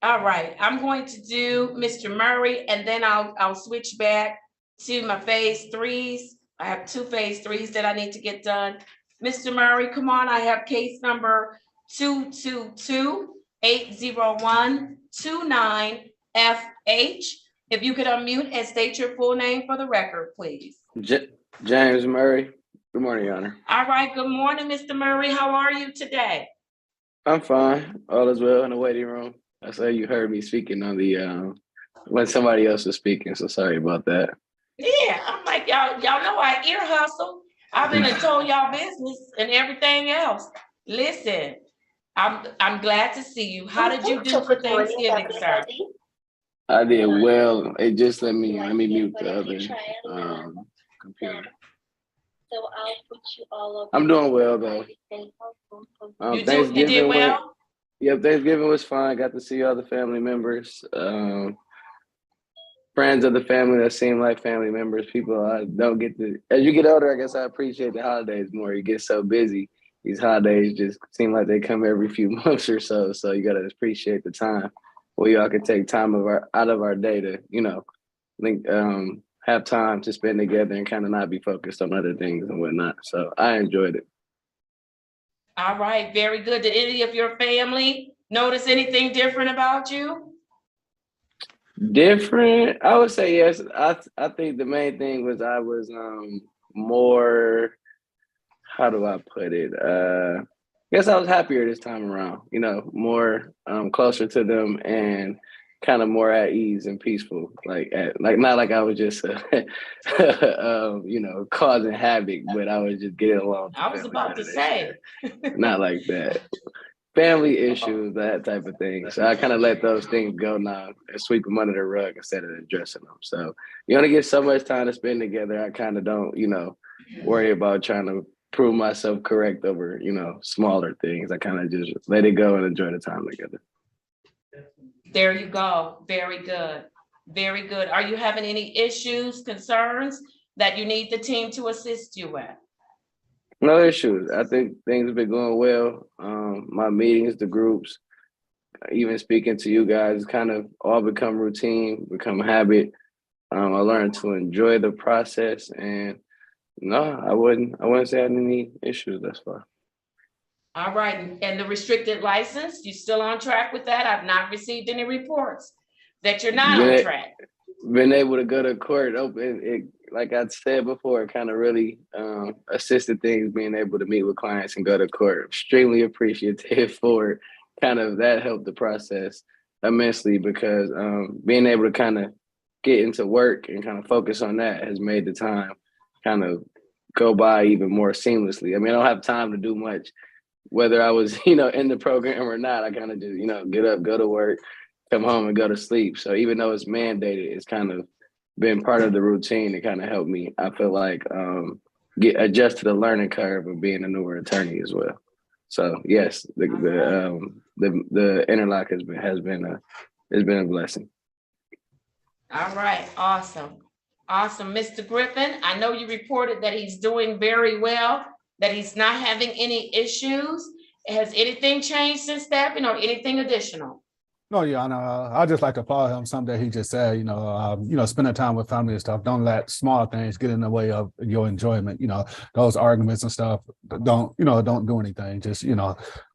All right. I'm going to do Mr. Murray, and then I'll switch back to my phase threes. I have 2 phase threes that I need to get done. Mr. Murray, come on. I have case number 222-801-29FH. If you could unmute and state your full name for the record, please. James Murray. Good morning, Your Honor. All right. Good morning, Mr. Murray. How are you today? I'm fine. All is well in the waiting room. I saw you heard me speaking on the when somebody else was speaking, so sorry about that. Yeah, I'm like, y'all know I ear hustle. I've been and told y'all business and everything else. Listen, I'm glad to see you. How did you do for Thanksgiving, sir? I did well. It just let me mute the other computer. So I'll put you all up. I'm doing well though. You did well? Yep, Thanksgiving was fine. Got to see all the family members, friends of the family that seem like family members. People I don't get to. As you get older, I guess I appreciate the holidays more. You get so busy. These holidays just seem like they come every few months or so. So you gotta appreciate the time where y'all can take time out of our day to, have time to spend together and kind of not be focused on other things and whatnot. So I enjoyed it. All right, very good. Did any of your family notice anything different about you? Different? I would say yes. I think the main thing was I was more, how do I put it? I guess I was happier this time around, more closer to them and kind of more at ease and peaceful. Like not like I was just causing havoc, but I was just getting along. I was about to say. Not like that. Family issues, that type of thing. So I kind of let those things go now and sweep them under the rug instead of addressing them. So you only get so much time to spend together. I kind of don't, worry about trying to prove myself correct over, smaller things. I kind of just let it go and enjoy the time together. There you go. Very good. Very good. Are you having any issues, concerns that you need the team to assist you with? No issues. I think things have been going well. My meetings, the groups, even speaking to you guys, kind of all become routine, become habit. I learned to enjoy the process, and no, I wouldn't say I had any issues thus far. All right, and the restricted license, you still on track with that? I've not received any reports that you're not on track. Been able to go to court, like I said before, it kind of really assisted things, being able to meet with clients and go to court. Extremely appreciative for it. Kind of that helped the process immensely because being able to kind of get into work and kind of focus on that has made the time kind of go by even more seamlessly. I mean, I don't have time to do much, whether I was, in the program or not. I kind of just, get up, go to work, come home and go to sleep. So even though it's mandated, it's kind of been part of the routine to kind of help me, I feel like, adjust to the learning curve of being a newer attorney as well. So yes, the interlock has been a blessing. All right, awesome. Awesome. Mr. Griffin, I know you reported that he's doing very well, that he's not having any issues. Has anything changed since that, or anything additional? No, yeah, and I just like to applaud him. Something that he just said, spending time with family and stuff. Don't let small things get in the way of your enjoyment. Those arguments and stuff. Don't do anything. Just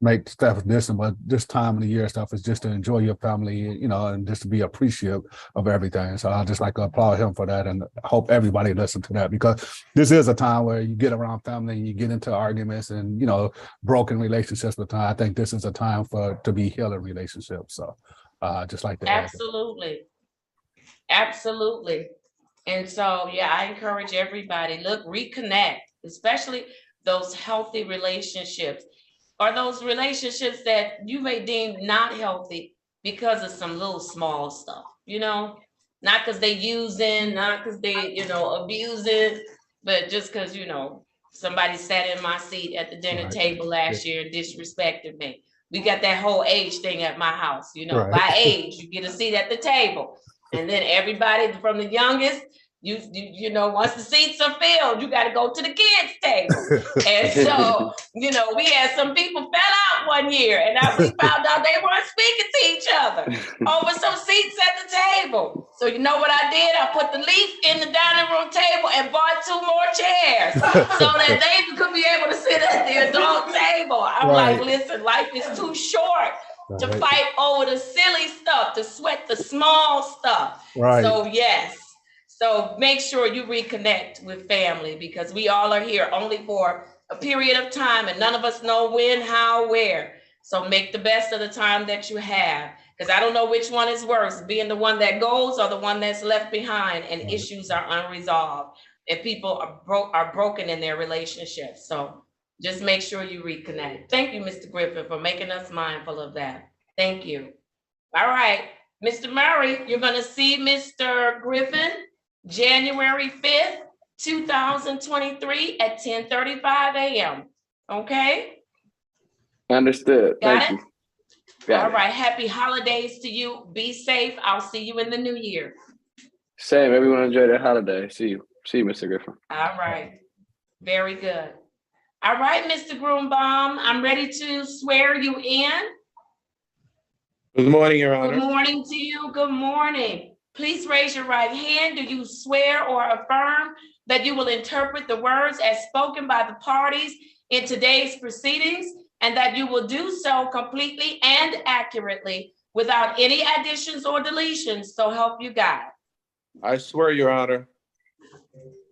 make stuff distant. But this time of the year stuff is just to enjoy your family. And just to be appreciative of everything. So I just like to applaud him for that, and hope everybody listen to that, because this is a time where you get around family and you get into arguments and broken relationships. But I think this is a time to be healing relationships. So. Just like that. Absolutely. And so, yeah, I encourage everybody, look, reconnect, especially those healthy relationships, or those relationships that you may deem not healthy because of some little small stuff, not because they using, not because they, abusing, but just because, somebody sat in my seat at the dinner table last year and disrespected me. We got that whole age thing at my house, by age, you get a seat at the table. And then everybody from the youngest, once the seats are filled, you got to go to the kids' table. And so, we had some people fell out one year, and we found out they weren't speaking to each other over some seats at the table. So you know what I did? I put the leaf in the dining room table and bought 2 more chairs so that they could be able to sit at the adult table. I'm like, listen, life is too short to fight over the silly stuff, to sweat the small stuff. So yes. So make sure you reconnect with family, because we all are here only for a period of time, and none of us know when, how, where. So make the best of the time that you have, because I don't know which one is worse, being the one that goes or the one that's left behind and issues are unresolved and people are broken in their relationships. So just make sure you reconnect. Thank you, Mr. Griffin, for making us mindful of that. Thank you. All right, Mr. Murray, you're going to see Mr. Griffin January 5th, 2023 at 10:35 a.m. Okay? Understood. Got Thank it? you. All right. Happy holidays to you. Be safe. I'll see you in the new year. Same. Everyone enjoy their holiday. See you, Mr. Griffin. All right. Very good. All right, Mr. Groombaum, I'm ready to swear you in. Good morning, Your Honor. Good morning to you. Good morning. Please raise your right hand. Do you swear or affirm that you will interpret the words as spoken by the parties in today's proceedings, and that you will do so completely and accurately without any additions or deletions, so help you God? I swear, Your Honor.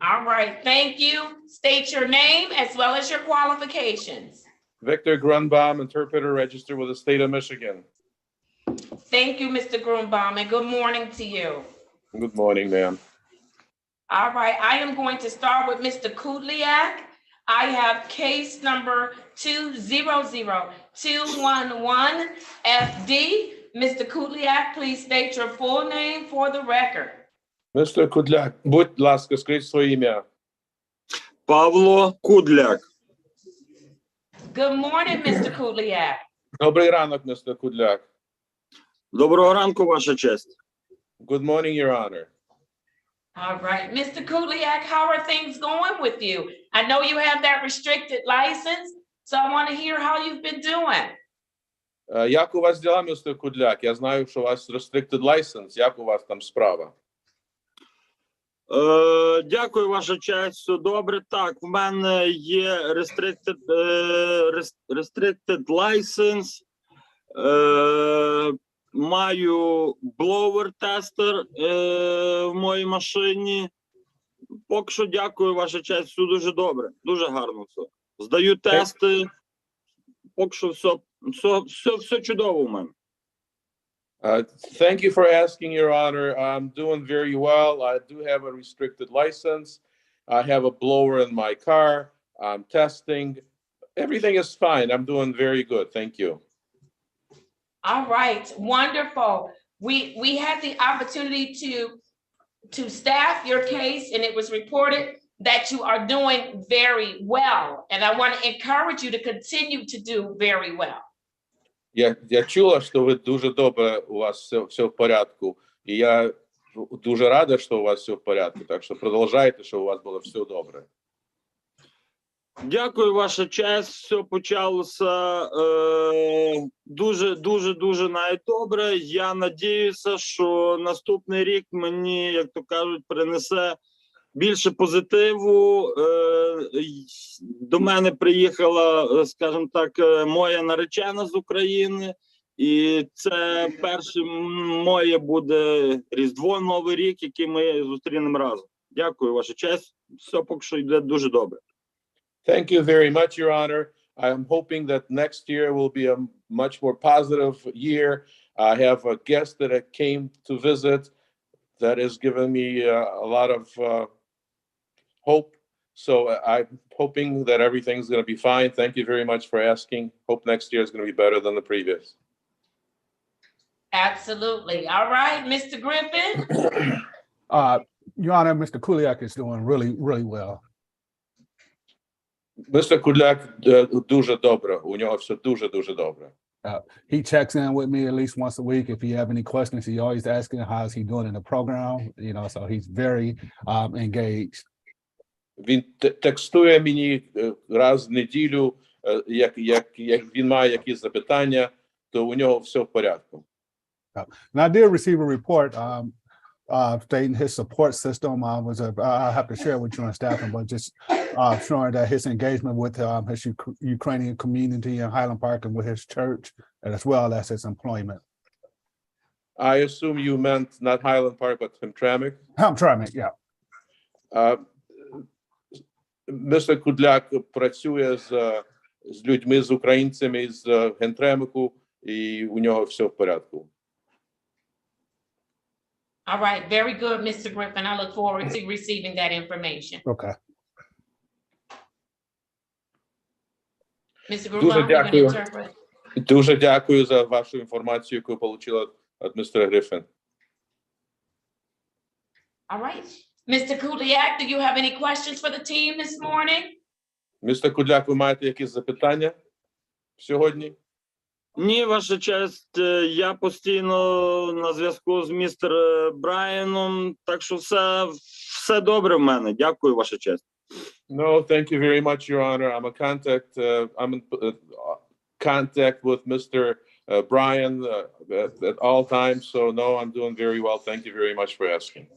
All right, thank you. State your name as well as your qualifications. Victor Grunbaum, interpreter registered with the state of Michigan. Thank you, Mr. Grunbaum, and good morning to you. Good morning, ma'am. All right, I am going to start with Mr. Kudliak. I have case number 200211 FD. Mr. Kudliak, please state your full name for the record. Mr. Kudляк, будь ласка, скажіть своє ім'я. Павло Кудляк. Good morning, Mr. Kudliak. Добрий ранок, Mr. Kudляк. Доброго ранку, Ваша честь. Good morning, Your Honor. All right, Mr. Kudliak, how are things going with you? I know you have that restricted license, so I want to hear how you've been doing. Як у вас дела, Mr. Kudляк? Я знаю, що у вас restricted license. Як у вас там справа? Дякую, Ваша честь. Все добре. Так, в мене є restricted license. Маю бловер-тестер в моїй машині. Поки що дякую, Ваша честь, все дуже добре, дуже гарно все. Здаю тести, поки що все чудово в мене. Thank you for asking, Your Honor. I'm doing very well. I do have a restricted license. I have a blower in my car. I'm testing. Everything is fine. I'm doing very good. Thank you. All right, wonderful. We had the opportunity to staff your case, and it was reported that you are doing very well. And I want to encourage you to continue to do very well. Я чула, що ви дуже добре, у вас все в порядку. І я дуже рада, що у вас все в порядку. Так що продовжайте, що у вас було все добре. Дякую, ваша честь. Все почалося дуже навіть добре. Я надіюся, що наступний рік мені, як то кажуть, принесе більше позитиву. До мене приїхала, скажімо так, моя наречена з України. І це перше моє буде Різдво, Новий рік, який ми зустрінемо разом. Дякую, ваша честь. Все поки що йде дуже добре. Thank you very much, Your Honor. I'm hoping that next year will be a much more positive year. I have a guest that came to visit that has given me a lot of hope. So I'm hoping that everything's going to be fine. Thank you very much for asking. Hope next year is going to be better than the previous. Absolutely. All right, Mr. Griffin. Your Honor, Mr. Kuliak is doing really well. Mr. Kuliak дуже добре. У нього все дуже добре. He checks in with me at least once a week. If you have any questions, he always asking how's he doing in the program. You know, so he's very engaged. Він текстує мені раз в неділю, як він має якісь запитання, то у нього все в порядку. And I did receive a report stating his support system I have to share with you and staffing, but just showing that his engagement with his Ukrainian community in Highland Park and with his church, and as well as his employment. I assume you meant not Highland Park, but Hamtramck? Hamtramck, yeah. Mr. Kudlak працює з людьми, з українцями з Hamtramcку, і у нього все в порядку. All right, very good, Mr. Griffin. I look forward to receiving that information. Okay. Mr. Griffin, are you going to interpret? Дуже дякую за вашу інформацію, яку отримала від містера Гриффін. All right. Mr. Kuliak, do you have any questions for the team this morning? Містер Кудляк, ви маєте якісь запитання сьогодні? Ні, ваша честь, я постійно на зв'язку з містером Брайаном, так що все добре в мене. Дякую, ваша честь. No, thank you very much, Your Honor. I'm in contact with Mr. Brian at all times, so no, I'm doing very well. Thank you very much for asking.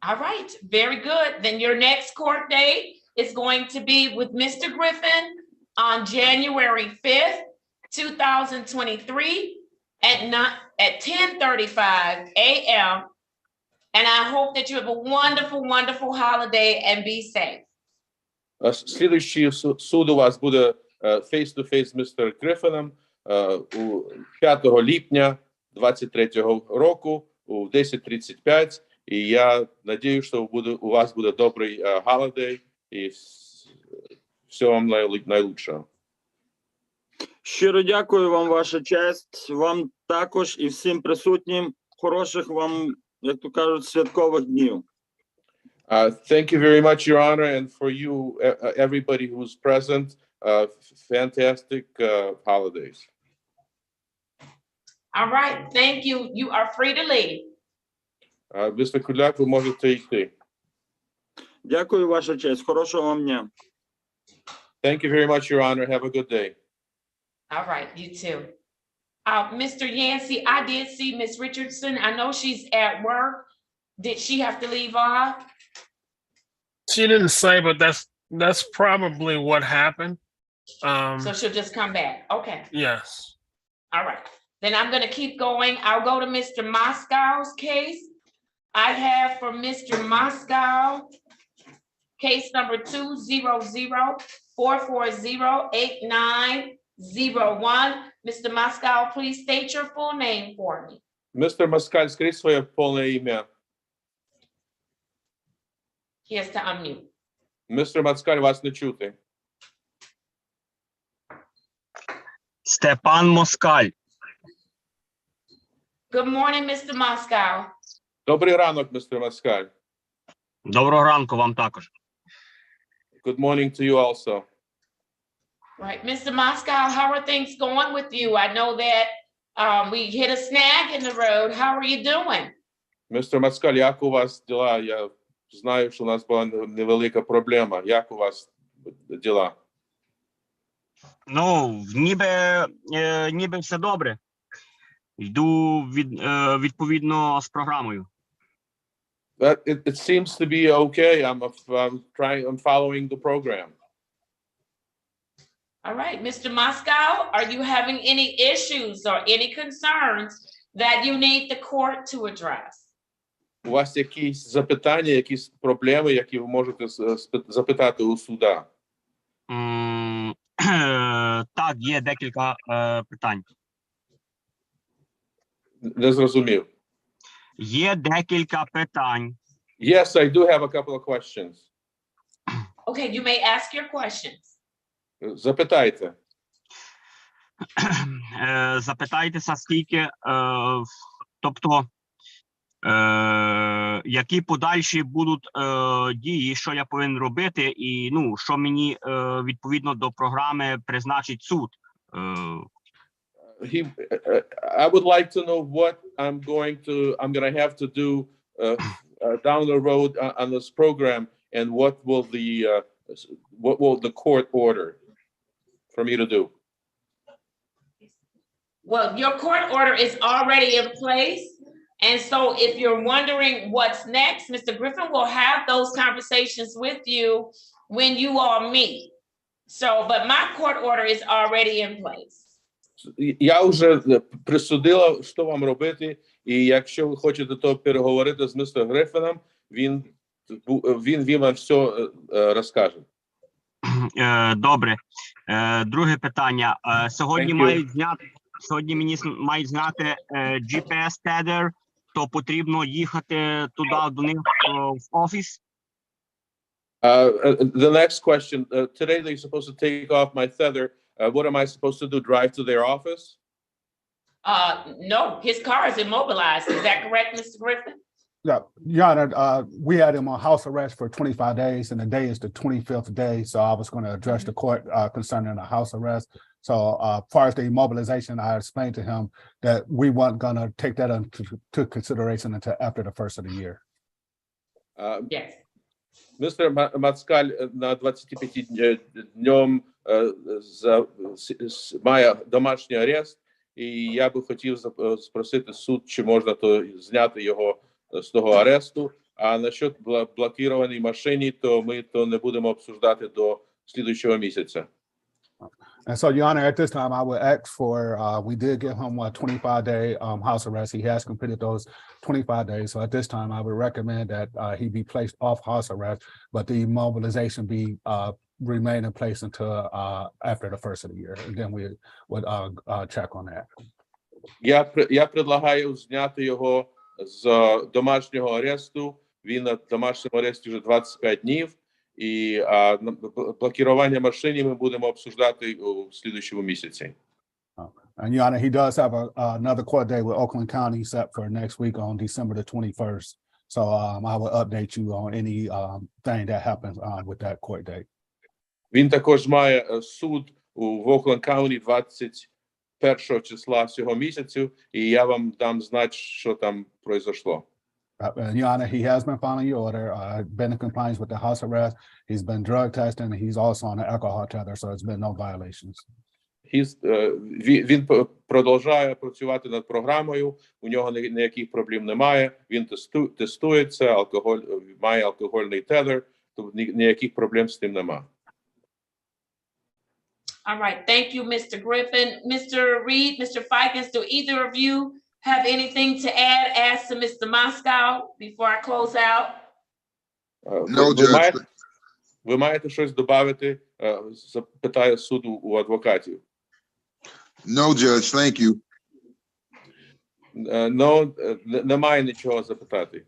All right, very good. Then your next court date is going to be with Mr. Griffin on January 5th, 2023 at 10:35 a.m. And I hope that you have a wonderful holiday and be safe. Слідуючий суд у вас буде face-to-face з містером Гриффіном 5 липня 2023 року у 10:35. І я надію, що у вас буде добрий holiday і всього вам найлучшого. Щиро дякую вам, ваша честь, вам також і всім присутнім. Хороших вам, як то кажуть, святкових днів. Thank you very much, Your Honor, and for you, everybody who's present, fantastic holidays. All right, thank you. You are free to leave. Mr. Kudlak, ви можете йти. Дякую, ваша честь. Хорошого вам дня. Thank you very much, Your Honor. Have a good day. All right, you too. Mr. Yancey, I did see Miss Richardson. I know she's at work. Did she have to leave off? She didn't say, but that's probably what happened. So she'll just come back. Okay. Yes. All right. Then I'm going to keep going. I'll go to Mr. Moscow's case. I have for Mr. Moscow, case number 200-440-8901. Mr. Moscow, please state your full name for me. Mr. Москаль, скажіть своє повне ім'я. He has to unmute. Mr. Москаль, вас не чути. Степан Москаль. Good morning, Mr. Moscow. Добрий ранок, Mr. Москаль. Доброго ранку вам також. Good morning to you also. Right, Mr. Moscow, how are things going with you? I know that we hit a snag in the road. How are you doing? Mr. Москаль, як у вас діла? Я знаю, що у нас була невелика проблема. Як у вас діла? Ну, ніби все добре. Йду відповідно з програмою. But it seems to be okay. I'm following the program. All right, Mr. Moscow, are you having any issues or any concerns that you need the court to address? У вас якісь запитання, якісь проблеми, які ви можете запитати у суда? Так, є декілька питань. Не зрозумів. Є декілька питань. Yes, I do have a couple of questions. Okay, you may ask your questions. Запитайте. Запитайтеся, скільки, тобто, які подальші будуть дії, що я повинен робити, і, ну, що мені відповідно до програми призначить суд. I would like to know what I'm gonna have to do down the road on this program, and what will the court order for me to do? Well, your court order is already in place. And so if you're wondering what's next, Mr. Griffin will have those conversations with you when you all meet. So, but my court order is already in place. Я вже присудила, що вам робити, і якщо ви хочете то переговорити з містером Гриффіном, він вам все розкаже. Добре. Друге питання. Сьогодні мені мають зняти GPS-тедер, то потрібно їхати туди до них в офіс? The next question, today they're supposed to take off my tether. What am I supposed to do, drive to their office? No, his car is immobilized. Is that correct, Mr. Griffin? Yeah, Your Honor, we had him on house arrest for 25 days, and the day is the 25th day. So I was going to address the court concerning the house arrest. So as far as the immobilization, I explained to him that we weren't going to take that into consideration until after the first of the year. Yes. Містер Мацкаль на 25 днем має домашній арест, і я би хотів спросити суд, чи можна то зняти його з того аресту. А насчет блокированій машині, то ми то не будемо обсуждати до слідуючого місяця. And so, Your Honor, at this time, I would ask for, we did give him a 25-day house arrest. He has completed those 25 days. So at this time, I would recommend that he be placed off house arrest, but the immobilization be remain in place until after the first of the year. And then we would check on that. Я предлагаю зняти його з домашнього аресту. Він на домашньому аресті вже 25 днів. І блокування машини ми будемо обсуждати у слідуючому місяці. And Your Honor, he does have another court date with Oakland County set for next week on December the 21st. So I will update you on any thing that happens with that court date. Він також має суд в Oakland County 21 числа цього місяцю, і я вам дам знати, що там произошло. Your Honor, he has been following your order, been in compliance with the house arrest. He's been drug testing. He's also on the alcohol tether, so it's been no violations. Він продовжує працювати над програмою. У нього ніяких проблем немає. Він тестується, має алкогольний тедер, то ніяких проблем з тим немає. All right, thank you, Mr. Griffin. Mr. Reed, Mr. Fikens, do either of you have anything to add to Mr. Moscow before I close out? No, Judge. Ви маєте щось додати? Запитаю суду у адвокатів. No, Judge, thank you. Немає нічого запитати.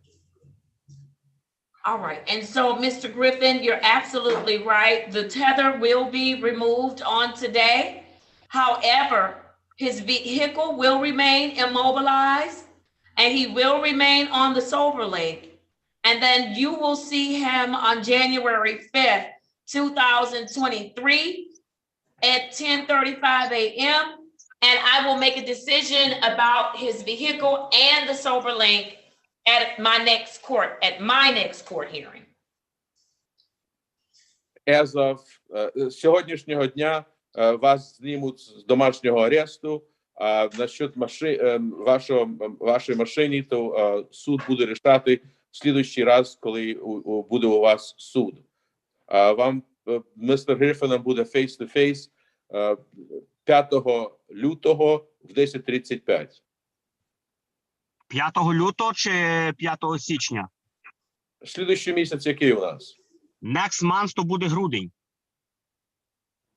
All right, and so, Mr. Griffin, you're absolutely right. The tether will be removed on today. However, his vehicle will remain immobilized and he will remain on the sober link. And then you will see him on January 5th, 2023 at 10:35 a.m. And I will make a decision about his vehicle and the sober link at my next court hearing. as of з сьогоднішнього дня вас знімуть з домашнього арешту. Насчет вашої машини, то суд буде рішати в слідуючий раз, коли буде у вас суд. Вам, містер Гриффіном, буде face-to-face 5 лютого в 10:35. 5 лютого чи 5 січня? Слідуючий місяць, який у нас? Next month то буде грудень.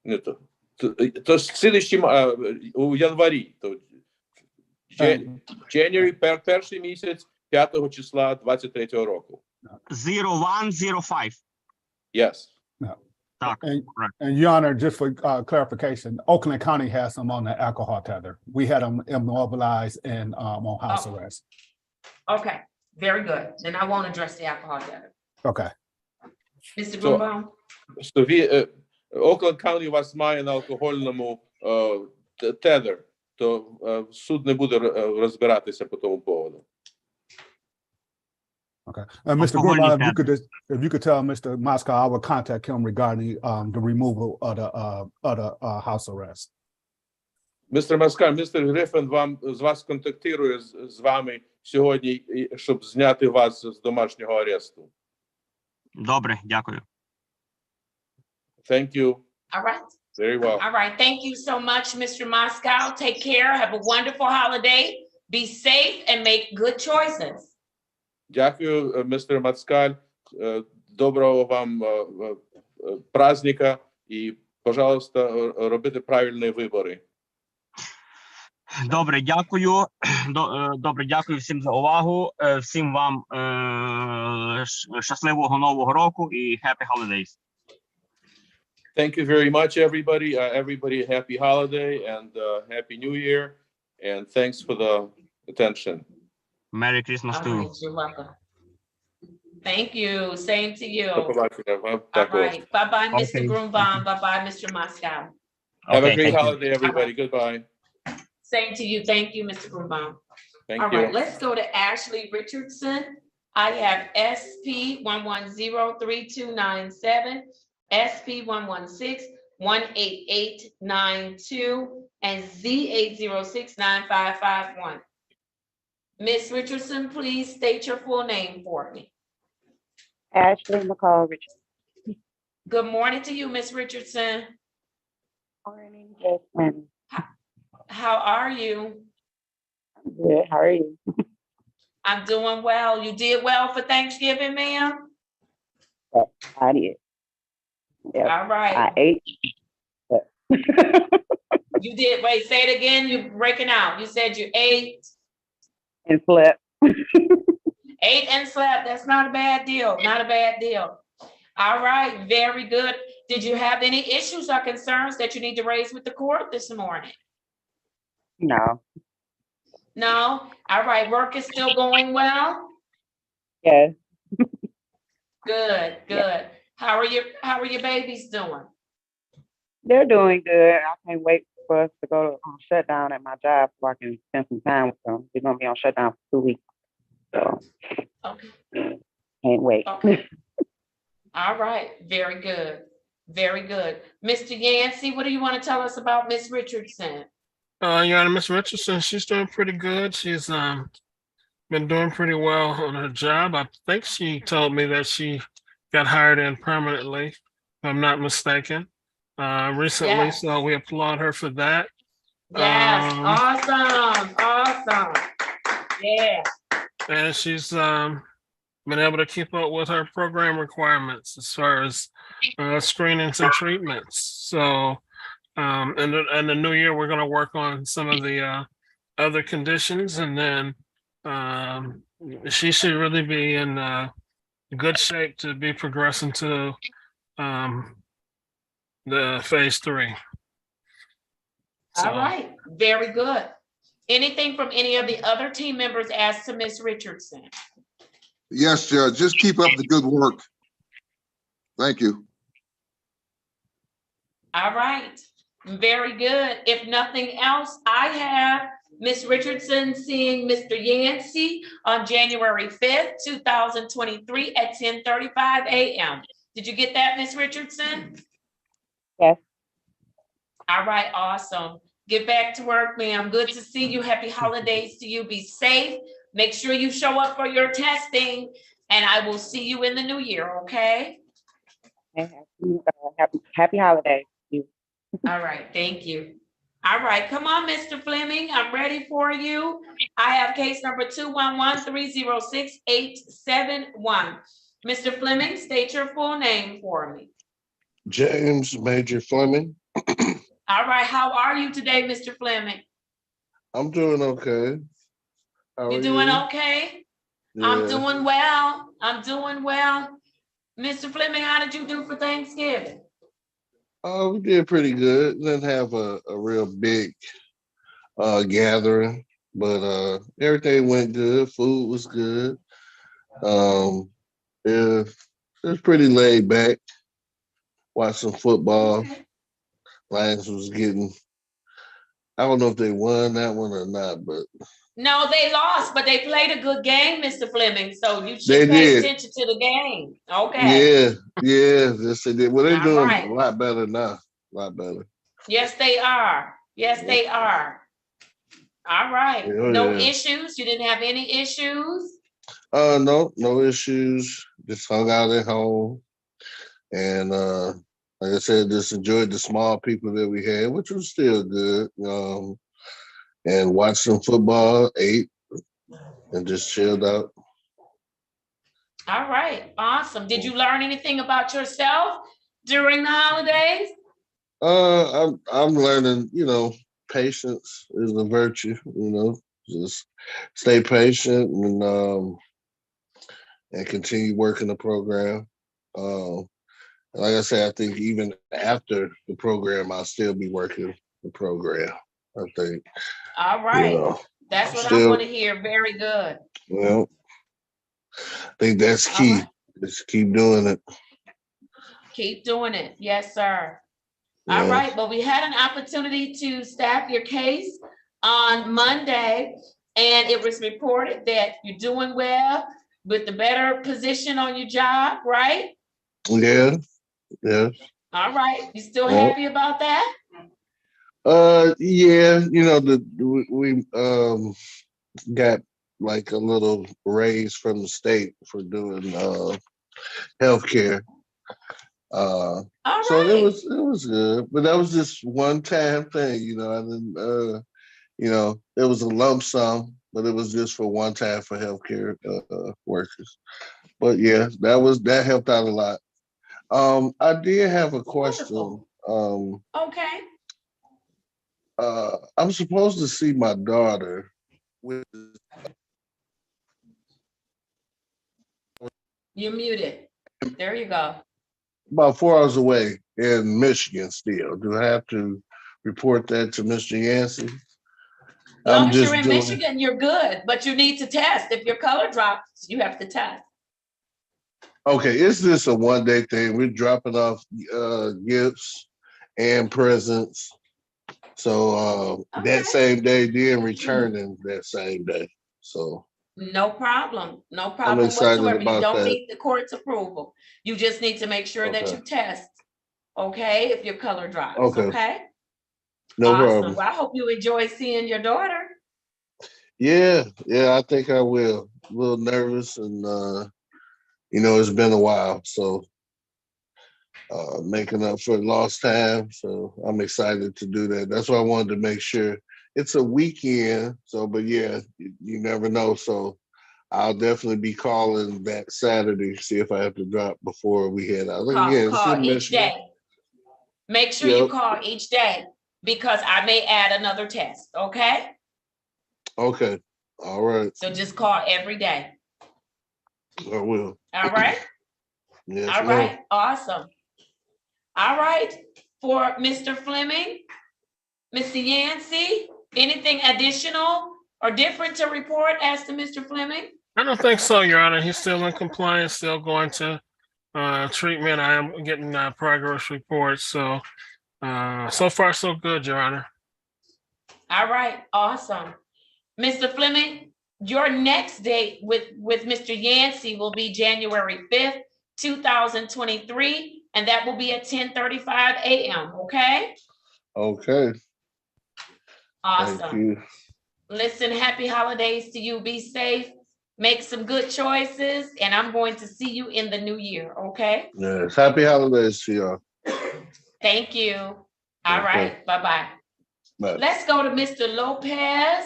Не то. То слідуючий у январі. То January, перший місяць, 5 числа 23-го року. 0105. Yes. And Your Honor, just for clarification, Oakland County has them on the alcohol tether. We had them immobilized and on house arrest. Okay, very good. Then I won't address the alcohol tether. Okay. Mr. Grunbaum? So Oakland County вас має на алкогольному тедер, то суд не буде розбиратися по тому поводу. Okay. Mr. Grunbaum, if you could tell Mr. Moscow, I will contact him regarding the removal of the house arrest. Містер Маскаль, містер Гриффін з вас контактує з вами сьогодні, щоб зняти вас з домашнього арешту. Добре, дякую. Thank you. All right. Very well. All right. Thank you so much, Mr. Moscow. Take care. Have a wonderful holiday. Be safe and make good choices. Дякую, містер Мацкаль. Доброго вам праздника і, пожалуйста, робити правильні вибори. Добре, дякую. Добре, дякую всім за увагу. Всім вам щасливого нового року і happy holidays. Thank you very much, everybody. Everybody, happy holiday and happy New Year. And thanks for the attention. Merry Christmas too. Right, you're welcome. Thank you. Same to you. All Bye-bye. right. Bye-bye, Mr. Grunbaum. Bye-bye, Mr. Moscow. Have a great holiday, everybody. Goodbye. Same to you. Thank you, Mr. Grunbaum. Thank All you. right, let's go to Ashley Richardson. I have SP 1103297, SP 116-18892, and Z8069551. Ms. Richardson, please state your full name for me. Ashley McCall Richardson. Good morning to you, Ms. Richardson. Morning, Jasmine. How are you? I'm good. How are you? I'm doing well. You did well for Thanksgiving, ma'am? Yes, I did. Yep. All right. I ate. You did. Wait, say it again. You're breaking out. You said you ate. And slept. Ate and slept. That's not a bad deal. Not a bad deal. All right. Very good. Did you have any issues or concerns that you need to raise with the court this morning? No. No? All right. Work is still going well? Yes. Good, good. How are your babies doing? They're doing good. I can't wait for us to go on shutdown at my job so I can spend some time with them. We're going to be on shutdown for 2 weeks. So, Okay. can't wait. Okay. All right. Very good. Very good. Mr. Yancey, what do you want to tell us about Miss Richardson? Your Honor, Miss Richardson, she's doing pretty good. She's been doing pretty well on her job. I think she told me that she got hired in permanently, if I'm not mistaken, recently. Yes. So we applaud her for that. Yes. Awesome. Awesome. Yeah. And she's been able to keep up with her program requirements as far as screenings and treatments. So in the new year, we're going to work on some of the other conditions, and then she should really be in good shape to be progressing to the phase 3. All right. Very good. Anything from any of the other team members as to Miss Richardson? Yes, Judge, just keep up the good work. Thank you. All right. Very good. If nothing else, I have Miss Richardson seeing Mr. Yancey on January 5th, 2023 at 10:35 a.m. Did you get that, Ms. Richardson? Yes. All right, awesome. Get back to work, ma'am. Good to see you. Happy holidays to you. Be safe. Make sure you show up for your testing, and I will see you in the new year, okay? And happy holidays to you. All right, thank you. All right, come on, Mr. Fleming. I'm ready for you. I have case number 211-306-871. Mr. Fleming, state your full name for me. James Major Fleming. All right, how are you today, Mr. Fleming? I'm doing okay. How You are doing you? okay? Yeah. I'm doing well. I'm doing well. Mr. Fleming, how did you do for Thanksgiving? We did pretty good. Didn't have a real big gathering, but everything went good. Food was good. Yeah, it was pretty laid back. Watched some football. Okay. Lions was getting, I don't know if they won that one or not, but No, they lost, but they played a good game, Mr. Fleming. So you they should pay did. attention to the game. Okay. Yeah, yes they did. Well, they're All doing right. a lot better now. A lot better. Yes, they are. Yes, Yeah. they are. All right. Yeah, No yeah. issues? You didn't have any issues? No issues. Just hung out at home. And like I said, just enjoyed the small people that we had, which was still good. And watched some football, ate, and just chilled out. All right. Awesome. Did you learn anything about yourself during the holidays? I'm learning, patience is a virtue, just stay patient and continue working the program. Like I said, I think even after the program, I'll still be working the program. I think. All right. That's what I want to hear. Very good. Well, I think that's All key. right. Just keep doing it. Keep doing it. Yes, sir. Yeah. All right. Well, we had an opportunity to staff your case on Monday, and it was reported that you're doing well with the better position on your job, right? Yeah. Yeah. All right. You still Well, happy about that? Yeah, we got like a little raise from the state for doing healthcare. All So right. it was good, but that was just one time thing, I didn't it was a lump sum, but it was just for one time for healthcare workers. But yeah, that helped out a lot. I did have a question. Okay. I'm supposed to see my daughter with You're muted. There you go. about 4 hours away in Michigan still. Do I have to report that to Mr. Yancey? As long I'm as you're just in doing Michigan, you're good, but you need to test. If your color drops, you have to test. Okay, it's just a one-day thing. We're dropping off gifts and presents. So that same day, then returning that same day. So No problem. No I'm problem excited whatsoever. You about don't that. need the court's approval. You just need to make sure that Okay. you test, okay, if your color drops, Okay. okay? No Awesome. problem. Well, I hope you enjoy seeing your daughter. Yeah, I think I will. A little nervous and it's been a while. So making up for lost time. So I'm excited to do that. That's why I wanted to make sure it's a weekend. So, but yeah, you never know. So I'll definitely be calling that Saturday, see if I have to drop before we head out. Like, again, it's Call in each Michigan. day. Make sure you Yep. call each day because I may add another test, okay? Okay. All right. So just call every day. I will. All right? Yes, All ma'am. right. Awesome. All right. For Mr. Fleming, Mr. Yancey, anything additional or different to report as to Mr. Fleming? I don't think so, Your Honor. He's still in compliance, still going to treatment. I am getting progress reports. So, so far, so good, Your Honor. All right. Awesome. Mr. Fleming, your next date with Mr. Yancey will be January 5th. 2023, and that will be at 10:35 a.m. Okay? Okay. Thank Awesome. you. Listen, happy holidays to you. Be safe. Make some good choices, and I'm going to see you in the new year. Okay? Yes. Happy holidays to y'all. Thank you. All Okay. right. Bye-bye. Bye. Let's go to Mr. Lopez.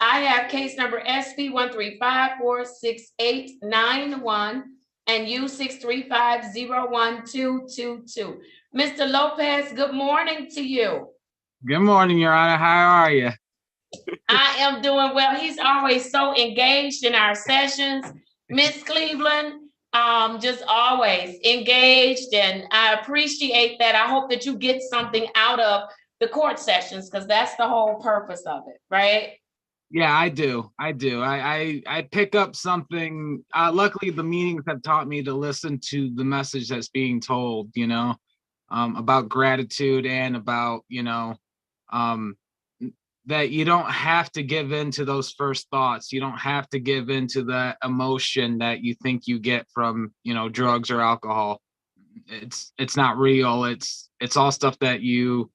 I have case number SP 135468891 and U6350122. Mr. Lopez, good morning to you. Good morning, Your Honor. How are you? I am doing well. He's always so engaged in our sessions. Miss Cleveland, just always engaged, and I appreciate that. I hope that you get something out of the court sessions, because that's the whole purpose of it, right? Yeah, I do. I pick up something. Luckily, the meetings have taught me to listen to the message that's being told, about gratitude and about, that you don't have to give in to those first thoughts. You don't have to give in to that emotion that you think you get from, drugs or alcohol. It's not real. It's all stuff that you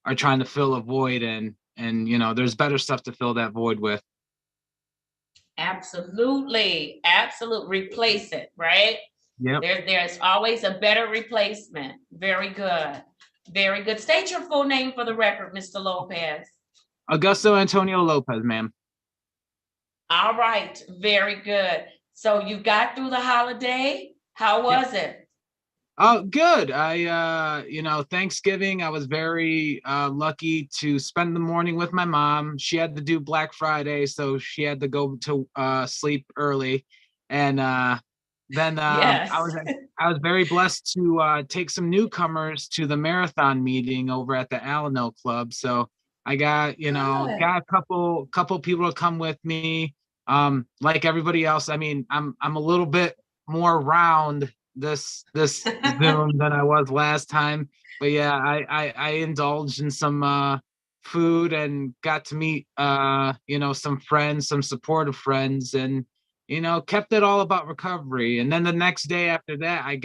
are trying to fill a void in. And, there's better stuff to fill that void with. Absolutely. Replace it, right? Yep. There's always a better replacement. Very good. Very good. State your full name for the record, Mr. Lopez. Augusto Antonio Lopez, ma'am. All right. Very good. So you got through the holiday. How was it? Oh, good. Thanksgiving, I was very lucky to spend the morning with my mom. She had to do Black Friday, so she had to go to sleep early. And then Yes. I was very blessed to take some newcomers to the marathon meeting over at the Alano Club. So I got, got a couple people to come with me. Like everybody else, I mean, I'm a little bit more round this Zoom than I was last time. But yeah, I indulged in some food and got to meet some friends, some supportive friends, and kept it all about recovery. And then the next day after that, I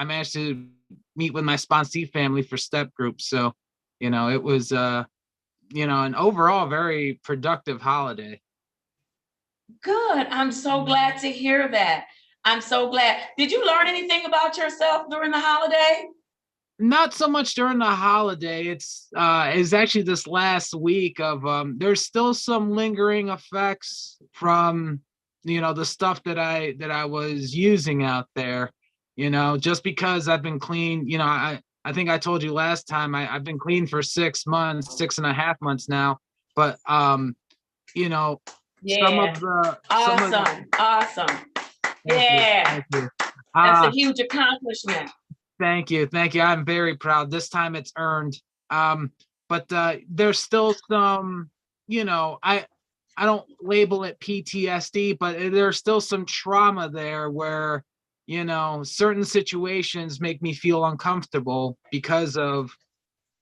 managed to meet with my sponsee family for step groups. So, it was an overall very productive holiday. Good. I'm so glad to hear that. I'm so glad. Did you learn anything about yourself during the holiday? Not so much during the holiday. It's actually this last week of there's still some lingering effects from the stuff that I was using out there. Just because I've been clean, I think I told you last time I've been clean for 6 months, 6.5 months now. But Yeah. Awesome. Yeah. Thank you. That's a huge accomplishment. Thank you. I'm very proud. This time it's earned. But there's still some, I don't label it PTSD, but there's still some trauma there where, certain situations make me feel uncomfortable because of,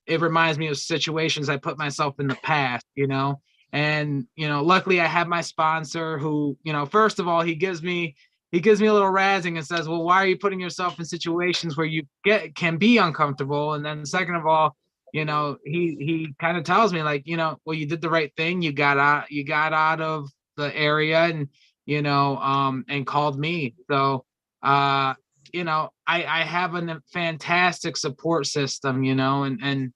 it reminds me of situations I put myself in the past, and, luckily I have my sponsor who, first of all, he gives me a little razzing and says, well, why are you putting yourself in situations where you can be uncomfortable? And then second of all, he kind of tells me like, well, you did the right thing. You got out of the area and, and called me. So, I have a fantastic support system, and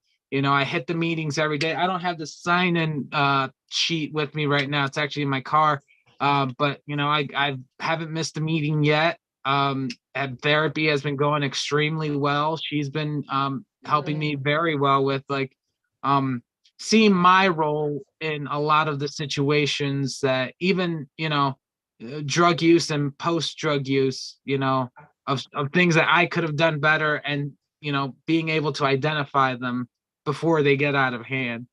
I hit the meetings every day. I don't have the sign-in sheet with me right now. It's actually in my car. But I haven't missed a meeting yet. Therapy has been going extremely well. She's been helping me very well with seeing my role in a lot of the situations that even drug use and post-drug use, of things that I could have done better, and being able to identify them before they get out of hand.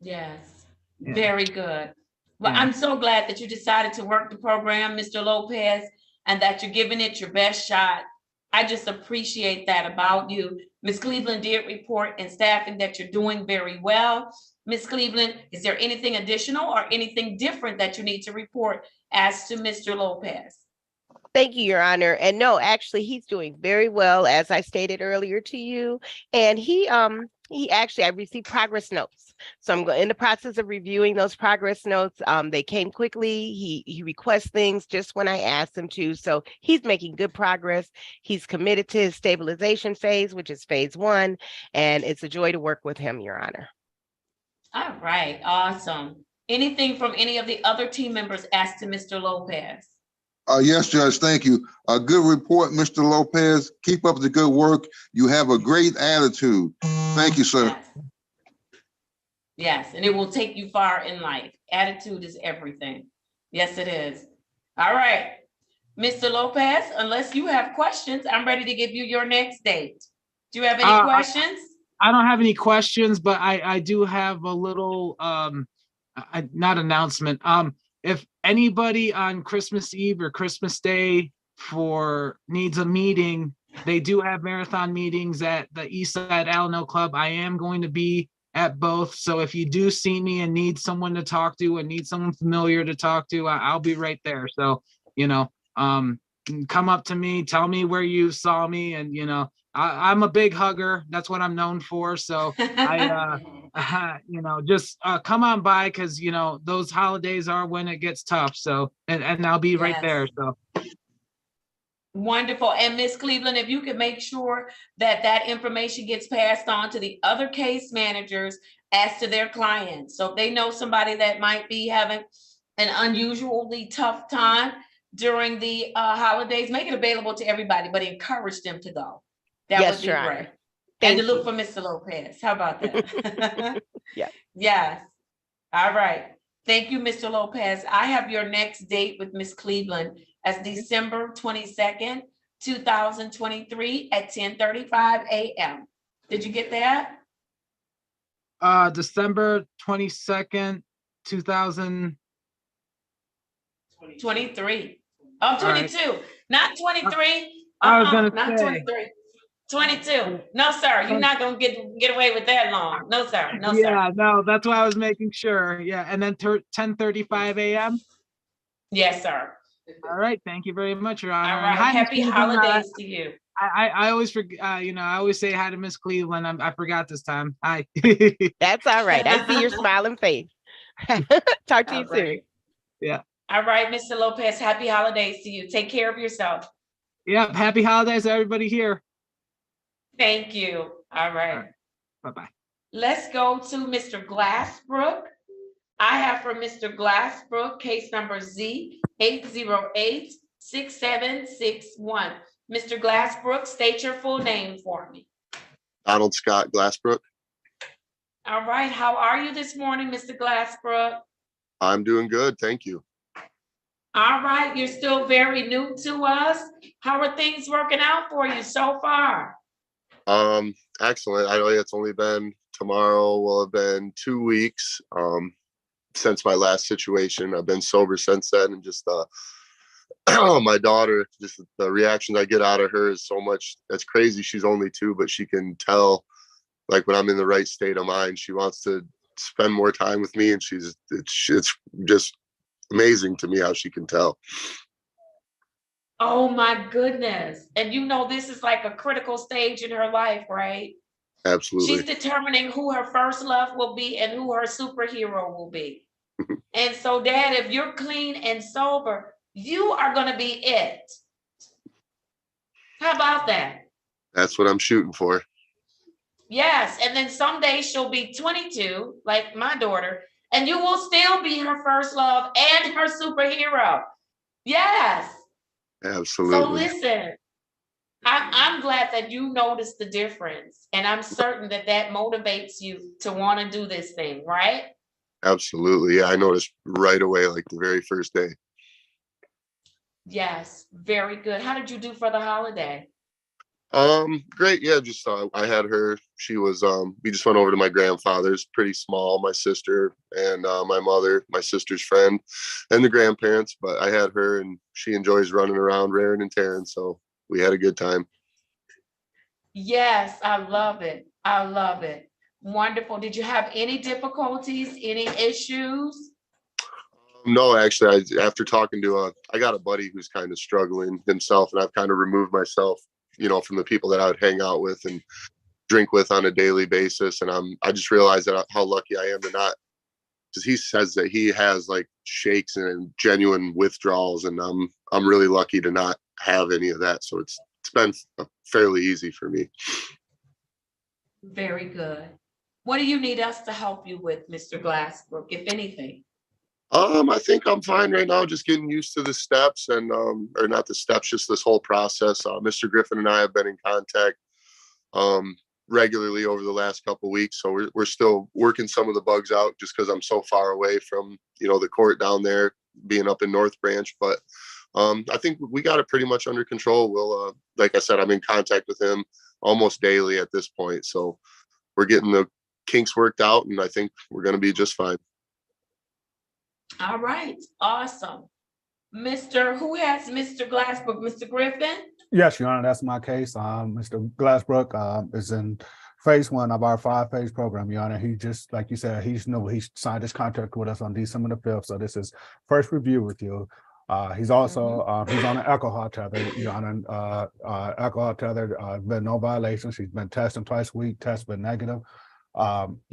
Yes. Yeah. Very good. Well, Yeah. I'm so glad that you decided to work the program, Mr. Lopez, and that you're giving it your best shot. I just appreciate that about you. Ms. Cleveland did report in staffing that you're doing very well. Ms. Cleveland, is there anything additional or anything different that you need to report as to Mr. Lopez? Thank you, Your Honor. And no, actually, he's doing very well, as I stated earlier to you. And he actually, I received progress notes. So I'm in the process of reviewing those progress notes. They came quickly. He requests things just when I asked him to. So he's making good progress. He's committed to his stabilization phase, which is phase 1. And it's a joy to work with him, Your Honor. All right, awesome. Anything from any of the other team members asked to Mr. Lopez? Yes, Judge, thank you. A good report, Mr. Lopez. Keep up the good work. You have a great attitude. Thank you, sir. Yes, and it will take you far in life. Attitude is everything. Yes, it is. All right, Mr. Lopez, unless you have questions, I'm ready to give you your next date. Do you have any questions? I don't have any questions, but I do have a little, not announcement. If anybody on Christmas Eve or Christmas Day needs a meeting, they do have marathon meetings at the Eastside Alano Club. I am going to be at both. So if you do see me and need someone to talk to and need someone familiar to talk to, I'll be right there. So, come up to me, tell me where you saw me, and, I'm a big hugger. That's what I'm known for. So just come on by, because those holidays are when it gets tough. So and I'll be right there. So wonderful. And Miss Cleveland, if you could make sure that information gets passed on to the other case managers as to their clients. So if they know somebody that might be having an unusually tough time during the holidays, make it available to everybody, but encourage them to go. That would be great. And to look for Mr. Lopez. How about that? Yeah. Yes. All right. Thank you, Mr. Lopez. I have your next date with Miss Cleveland as December 22nd, 2023 at 10:35 a.m. Did you get that? December 22nd, 2023. Oh, 22, not 23. I was gonna not say. 23. 22. No, sir. You're not gonna get away with that long. No, sir. No, sir. Yeah, no, that's why I was making sure. Yeah, and then 10:35 a.m. Yes, sir. All right. Thank you very much, Your Honor. All right. Happy holidays to you. I always forget. I always say hi to Miss Cleveland. I forgot this time. Hi. That's all right. I see your smiling face. Talk to you soon. Yeah. All right, Mr. Lopez. Happy holidays to you. Take care of yourself. Yep. Happy holidays to everybody here. Thank you. All right. Bye-bye. Let's go to Mr. Glassbrook. I have for Mr. Glassbrook case number Z8086761. Mr. Glassbrook, state your full name for me. Donald Scott Glassbrook. All right. How are you this morning, Mr. Glassbrook? I'm doing good. Thank you. All right. You're still very new to us. How are things working out for you so far? Excellent. I know it's only been, tomorrow will have been 2 weeks since my last situation. I've been sober since then, and just my daughter, just the reactions I get out of her is so much. That's crazy. She's only 2, but she can tell, like, when I'm in the right state of mind. She wants to spend more time with me, and it's just amazing to me how she can tell. Oh my goodness. And this is like a critical stage in her life, right? Absolutely. She's determining who her first love will be and who her superhero will be. And so, Dad, if you're clean and sober, you are going to be it. How about that? That's what I'm shooting for. Yes. And then someday she'll be 22, like my daughter, and you will still be her first love and her superhero. Yes. Absolutely. So listen, I'm glad that you noticed the difference, and I'm certain that motivates you to want to do this thing, right? Absolutely. Yeah, I noticed right away, like the very first day. Yes, very good. How did you do for the holiday? Great. Yeah, just I had her. She was we just went over to my grandfather's, pretty small, my sister and my mother, my sister's friend, and the grandparents. But I had her, and she enjoys running around raring and tearing, so we had a good time. Yes, I love it. I love it. Wonderful. Did you have any difficulties, any issues? No, actually, after talking to I got a buddy who's kind of struggling himself, and I've kind of removed myself, from the people that I would hang out with and drink with on a daily basis. And I just realized that how lucky I am to not, because he says that he has like shakes and genuine withdrawals, and I'm really lucky to not have any of that. So it's been fairly easy for me. Very good. What do you need us to help you with, Mr. Glassbrook, if anything? I think I'm fine right now, just getting used to the steps and or not the steps, just this whole process. Mr. Griffin and I have been in contact regularly over the last couple of weeks, so we're still working some of the bugs out just because I'm so far away from the court down there, being up in North Branch. But I think we got it pretty much under control. We'll like I said, I'm in contact with him almost daily at this point, so we're getting the kinks worked out, and I think we're going to be just fine. All right, awesome. Who has Mr. Glassbrook? Mr. Griffin? Yes, Your Honor, that's my case. Mr. Glassbrook is in phase 1 of our 5-phase program, Your Honor. He just, like you said, he signed his contract with us on December the 5th. So this is first review with you. He's also he's on an alcohol tether, Your Honor. Alcohol tether, been no violations. He's been testing twice a week, test been negative.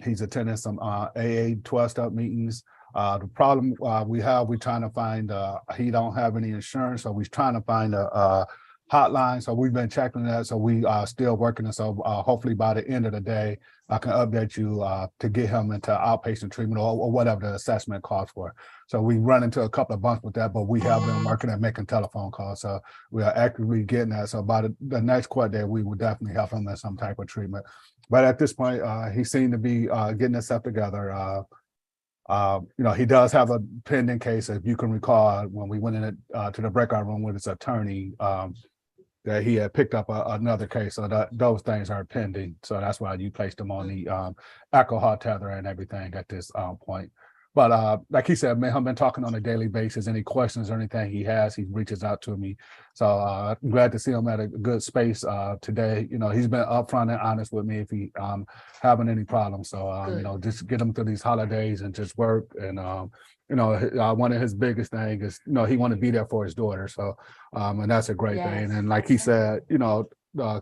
He's attending some AA 12-step meetings. The problem we're trying to find, he don't have any insurance, so we're trying to find a hotline. So we've been checking that. So we are still working. And so hopefully by the end of the day, I can update you to get him into outpatient treatment or whatever the assessment calls for. So we run into a couple of bumps with that, but we have been working at making telephone calls. So we are actively getting that. So by the next court day, we will definitely help him in some type of treatment. But at this point, he seemed to be getting himself together. He does have a pending case. If you can recall, when we went in to the breakout room with his attorney, that he had picked up another case. So those things are pending. So that's why you placed him on the alcohol tether and everything at this point. But like he said, man, I've been talking on a daily basis. Any questions or anything he has, he reaches out to me. So I'm glad to see him at a good space today. He's been upfront and honest with me if he having any problems. So just get him through these holidays and just work. And one of his biggest things is he want to be there for his daughter. So and that's a great thing. And like he said,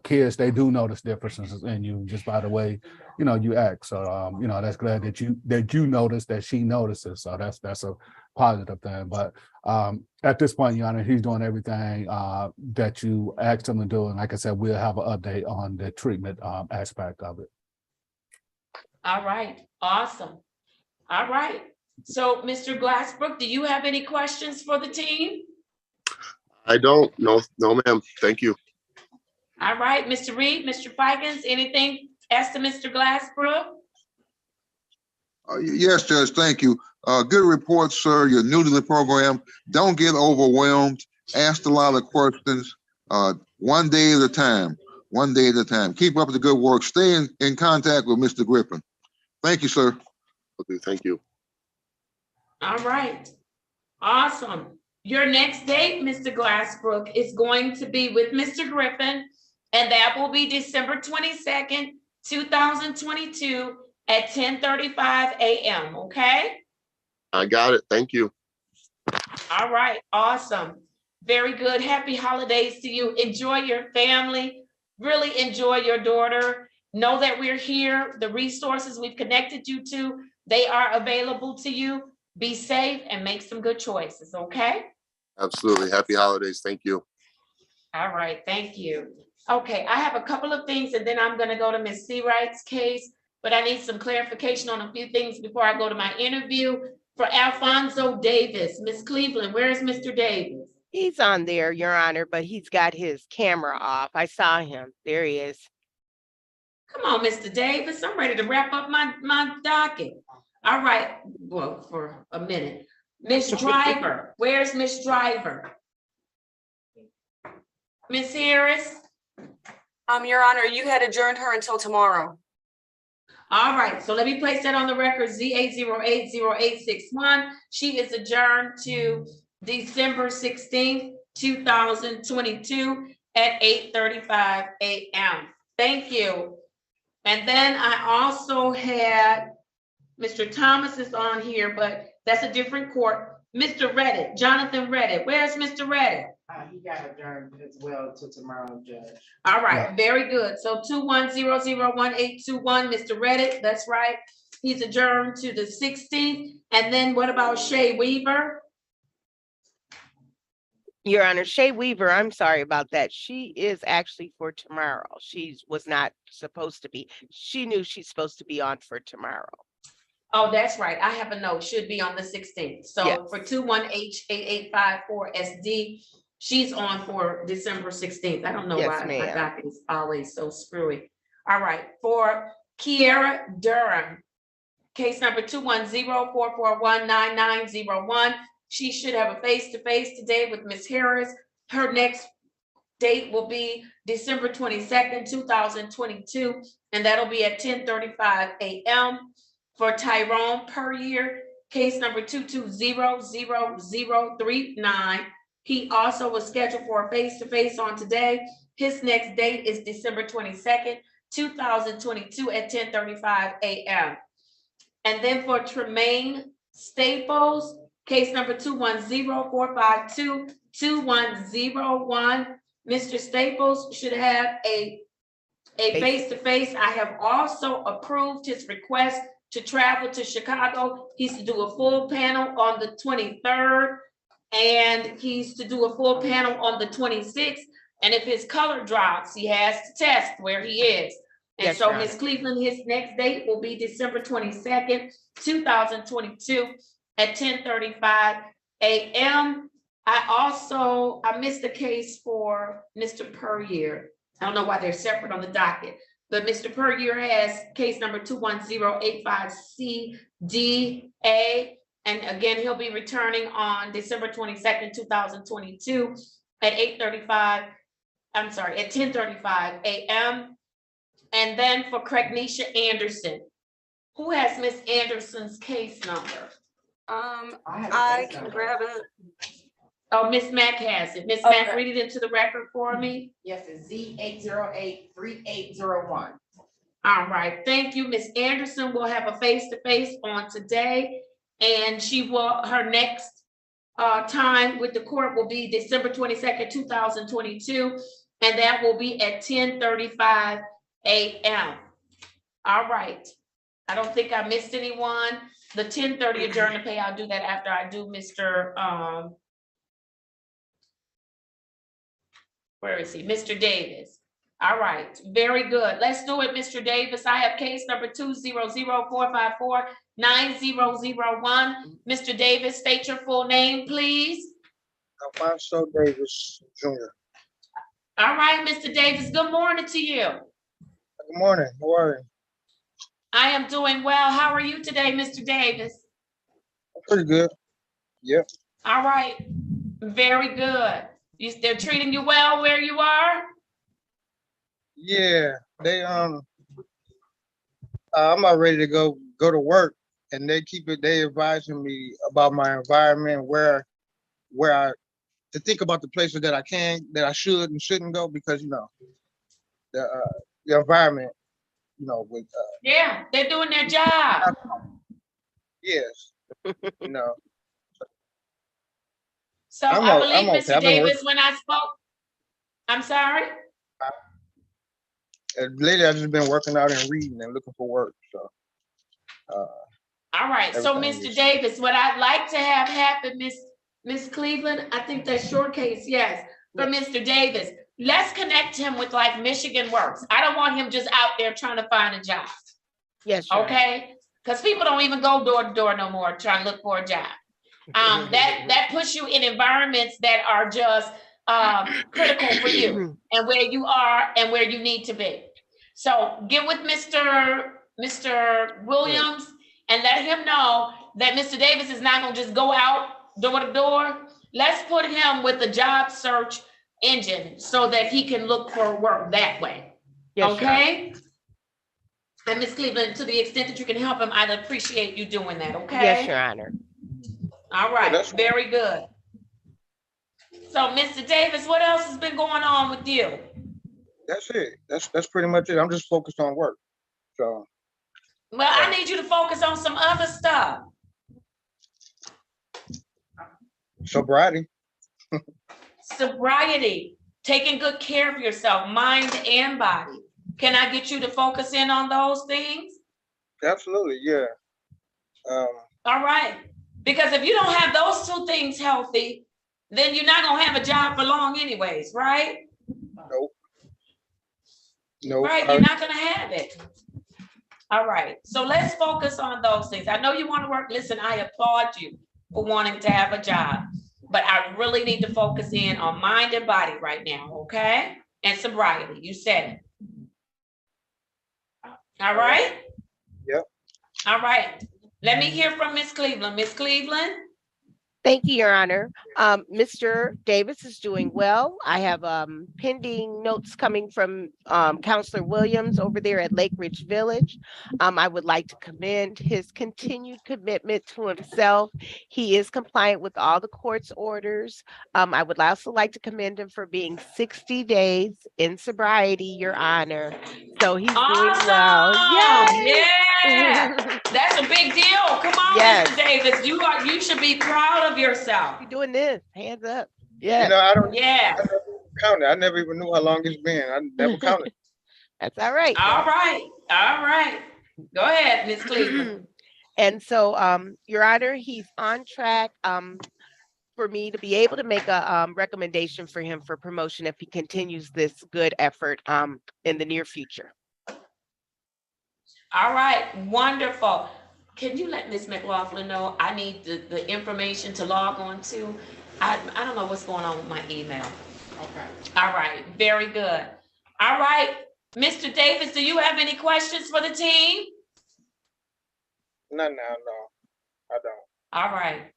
kids, they do notice differences in you just by the way you act. So that's glad that you notice that she notices. So that's a positive thing. But at this point, Your Honor, he's doing everything that you asked him to do. And like I said, we'll have an update on the treatment aspect of it. All right, awesome. All right. So Mr. Glassbrook, do you have any questions for the team? I don't. No, ma'am. Thank you. All right, Mr. Reed, Mr. Fikens, anything as to Mr. Glassbrook? Yes, Judge, thank you. Good report, sir. You're new to the program. Don't get overwhelmed. Ask a lot of questions. One day at a time. One day at a time. Keep up the good work. Stay in contact with Mr. Griffin. Thank you, sir. Okay, thank you. All right. Awesome. Your next date, Mr. Glassbrook, is going to be with Mr. Griffin, and that will be December 22nd, 2022 at 10:35 a.m. Okay? I got it. Thank you. All right. Awesome. Very good. Happy holidays to you. Enjoy your family. Really enjoy your daughter. Know that we're here. The resources we've connected you to, they are available to you. Be safe and make some good choices. Okay? Absolutely. Happy holidays. Thank you. All right. Thank you. Okay. I have a couple of things, and then I'm going to go to Ms. Seawright's case, but I need some clarification on a few things before I go to my interview. For Alfonso Davis, Ms. Cleveland, where is Mr. Davis? He's on there, Your Honor, but he's got his camera off. I saw him. There he is. Come on, Mr. Davis. I'm ready to wrap up my docket. All right. Well, for a minute. Ms. Driver, where's Ms. Driver? Ms. Harris? Your Honor, you had adjourned her until tomorrow. All right, so let me place that on the record, ZA080861. She is adjourned to December 16th, 2022 at 8:35 a.m. Thank you. And then I also had Mr. Thomas is on here, but that's a different court. Mr. Redditt, Jonathan Redditt. Where's Mr. Redditt? He got adjourned as well to tomorrow, Judge. All right, very good. So 21001821, Mr. Redditt, that's right. He's adjourned to the 16th. And then what about Shay Weaver? Your Honor, Shay Weaver, I'm sorry about that. She is actually for tomorrow. She was not supposed to be. She knew she's supposed to be on for tomorrow. Oh, that's right. I have a note. Should be on the 16th. So Yes. for 21H8854SD, she's on for December 16th. I don't know Yes, why my ma'am. docket is always so screwy. All right, for Kiera Durham, case number 210-441-9901. She should have a face-to-face today with Ms. Harris. Her next date will be December 22nd, 2022, and that'll be at 10:35 a.m. For Tyrone Puryear, case number 220-0039. He also was scheduled for a face-to-face on today. His next date is December 22nd, 2022 at 10:35 a.m. And then for Tremaine Staples, case number 210-452-2101. Mr. Staples should have a face-to-face. I have also approved his request to travel to Chicago. He's to do a full panel on the 23rd, and he's to do a full panel on the 26th. And if his color drops, he has to test where he is. And Yes, so Your Ms. Honor. Cleveland, his next date will be December 22nd, 2022 at 10:35 a.m. I missed the case for Mr. Puryear. I don't know why they're separate on the docket, but Mr. Puryear has case number 21085CDA. And again, he'll be returning on December 22nd, 2022 at 10:35 a.m. And then for Craignisha Anderson, who has Miss Anderson's case number? I can grab it. Oh, Miss Mack has it. Miss Okay. Mack, read it into the record for me. Yes, it's Z8083801. All right, thank you. Miss Anderson will have a face-to-face on today, and her next time with the court will be December 22nd, 2022, and that will be at 10:35 a.m. All right. I don't think I missed anyone. The 10:30 adjourn to pay, I'll do that after I do Mr. Where is he? Mr. Davis. All right, very good. Let's do it, Mr. Davis. I have case number 200-454-9001. Mr. Davis, state your full name, please. Alfonso Davis Jr. All right, Mr. Davis, good morning to you. Good morning. How are you? I am doing well. How are you today, Mr. Davis? Pretty good. Yep. All right, very good. They're treating you well where you are? Yeah. They I'm about ready to go to work, and they advising me about my environment, where I to think about the places that I should and shouldn't go, because the environment, with Yeah, they're doing their job. yes. So I believe, Mr. Davis, when I spoke, I'm sorry? Lately, I've just been working out and reading and looking for work. So, all right. So, everything Mr. is- Davis, what I'd like to have happen, Miss Cleveland, I think that's your case, yes. For Mr. Davis, let's connect him with like Michigan Works. I don't want him just out there trying to find a job. Yes, sure. Okay? Because people don't even go door to door no more trying to look for a job. That puts you in environments that are just critical for you and where you are and where you need to be. So get with Mr. Williams and let him know that Mr. Davis is not gonna just go out door to door. Let's put him with the job search engine so that he can look for work that way. Yes, okay? And Ms. Cleveland, to the extent that you can help him, I'd appreciate you doing that, okay? Yes, Your Honor. All right, very good. So, Mr. Davis, what else has been going on with you? That's it. That's pretty much it. I'm just focused on work. So. Well, I need you to focus on some other stuff. Sobriety. Sobriety, taking good care of yourself, mind and body. Can I get you to focus in on those things? Absolutely, yeah. All right. Because if you don't have those two things healthy, then you're not gonna have a job for long anyways, right? Nope. Nope. Right, you're not gonna have it. All right, so let's focus on those things. I know you want to work. Listen, I applaud you for wanting to have a job, but I really need to focus in on mind and body right now, okay? And sobriety, you said it. All right? Yep. All right, let me hear from Miss Cleveland. Miss Cleveland? Thank you, Your Honor. Mr. Davis is doing well. I have pending notes coming from Counselor Williams over there at Lake Ridge Village. I would like to commend his continued commitment to himself. He is compliant with all the court's orders. I would also like to commend him for being 60 days in sobriety, Your Honor. So he's doing well. Yay! Yeah, that's a big deal. Come on, Yes. Mr. Davis. You should be proud of yourself. You're doing this, hands up. Yeah. You know, I don't. Yeah. I never counted. I never even knew how long it's been. I never counted. That's all right. All right. All right. Go ahead, Miss Cleveland. And so, Your Honor, he's on track for me to be able to make a recommendation for him for promotion if he continues this good effort in the near future. All right, wonderful. Can you let Ms. McLaughlin know I need the information to log on to? I don't know what's going on with my email. Okay. All right, very good. All right, Mr. Davis, do you have any questions for the team? No, I don't. All right.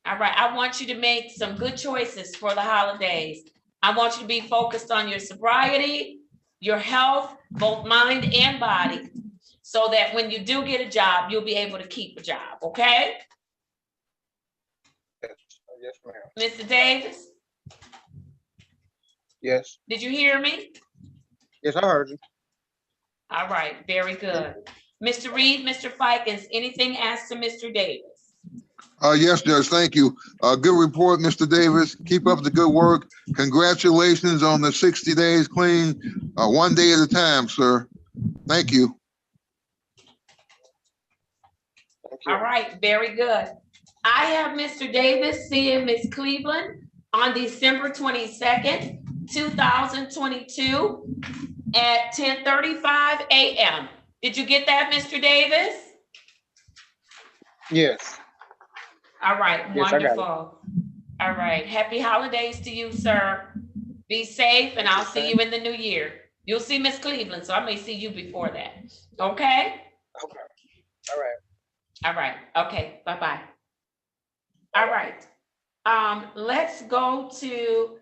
All right, I want you to make some good choices for the holidays. I want you to be focused on your sobriety, your health, both mind and body, so that when you do get a job, you'll be able to keep a job, okay? Yes, ma'am. Mr. Davis, Yes. did you hear me? Yes, I heard you. All right, very good. Mr. Reed, Mr. Fikens, anything asked to Mr. Davis? Yes, Judge, thank you. Good report, Mr. Davis. Keep up the good work. Congratulations on the 60 days clean, one day at a time, sir. Thank you. All right, very good. I have Mr. Davis seeing Ms. Cleveland on December 22nd, 2022 at 10:35 a.m. Did you get that, Mr. Davis? Yes. All right, Yes, I got it. wonderful. All right, happy holidays to you, sir. Be safe, and I'll see you in the new year. You'll see Miss Cleveland, so I may see you before that. Okay? Okay. All right. All right. Okay. Bye-bye. All right. Let's go to,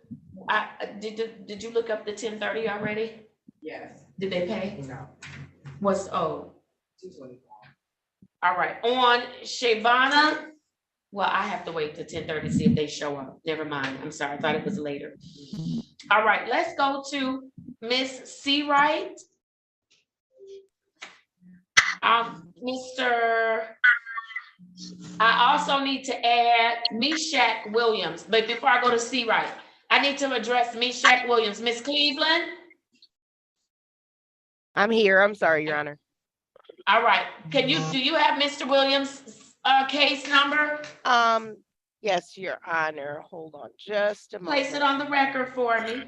did you look up the 1030 already? Yes. Did they pay? No. What's, 225. all right. On Shavana, well, I have to wait till 1030 to see if they show up. Never mind. I'm sorry. I thought it was later. All right. Let's go to Miss Seawright. I also need to add Meshach Williams, but before I go to Seawright, I need to address Meshach Williams. Miss Cleveland? I'm here. I'm sorry, Your Honor. All right. Do you have Mr. Williams' case number? Yes, Your Honor. Hold on just a moment. Place it on the record for me.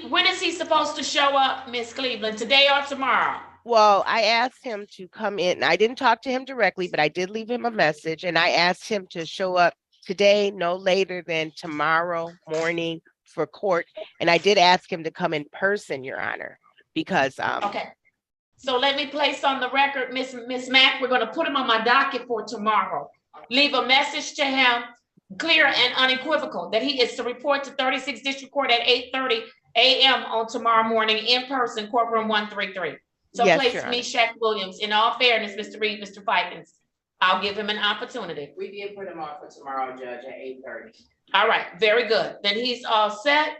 When is he supposed to show up, Miss Cleveland? Today or tomorrow? Well, I asked him to come in. I didn't talk to him directly, but I did leave him a message, and I asked him to show up today, no later than tomorrow morning for court. And I did ask him to come in person, Your Honor, because okay. So let me place on the record, Miss Mack, we're going to put him on my docket for tomorrow. Leave a message to him, clear and unequivocal, that he is to report to 36th District Court at 8:30 a.m. on tomorrow morning in person, courtroom 133. So yes, place Meshach Williams. In all fairness, Mr. Reed, Mr. Fikens, I'll give him an opportunity. We did put him on for tomorrow, Judge, at 8:30. All right, very good. Then he's all set.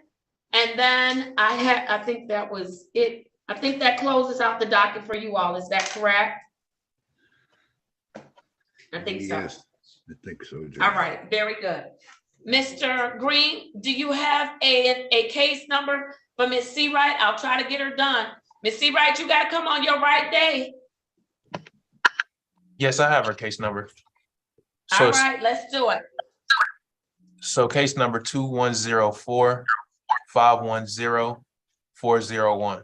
And then I think that was it. I think that closes out the docket for you all. Is that correct? I think so. Yes. I think so, Judge. All right, very good. Mr. Green, do you have a case number for Ms. Seawright? I'll try to get her done. Ms. Seawright, you gotta come on your right day. Yes, I have her case number. All right, let's do it. So case number 2104-510-401.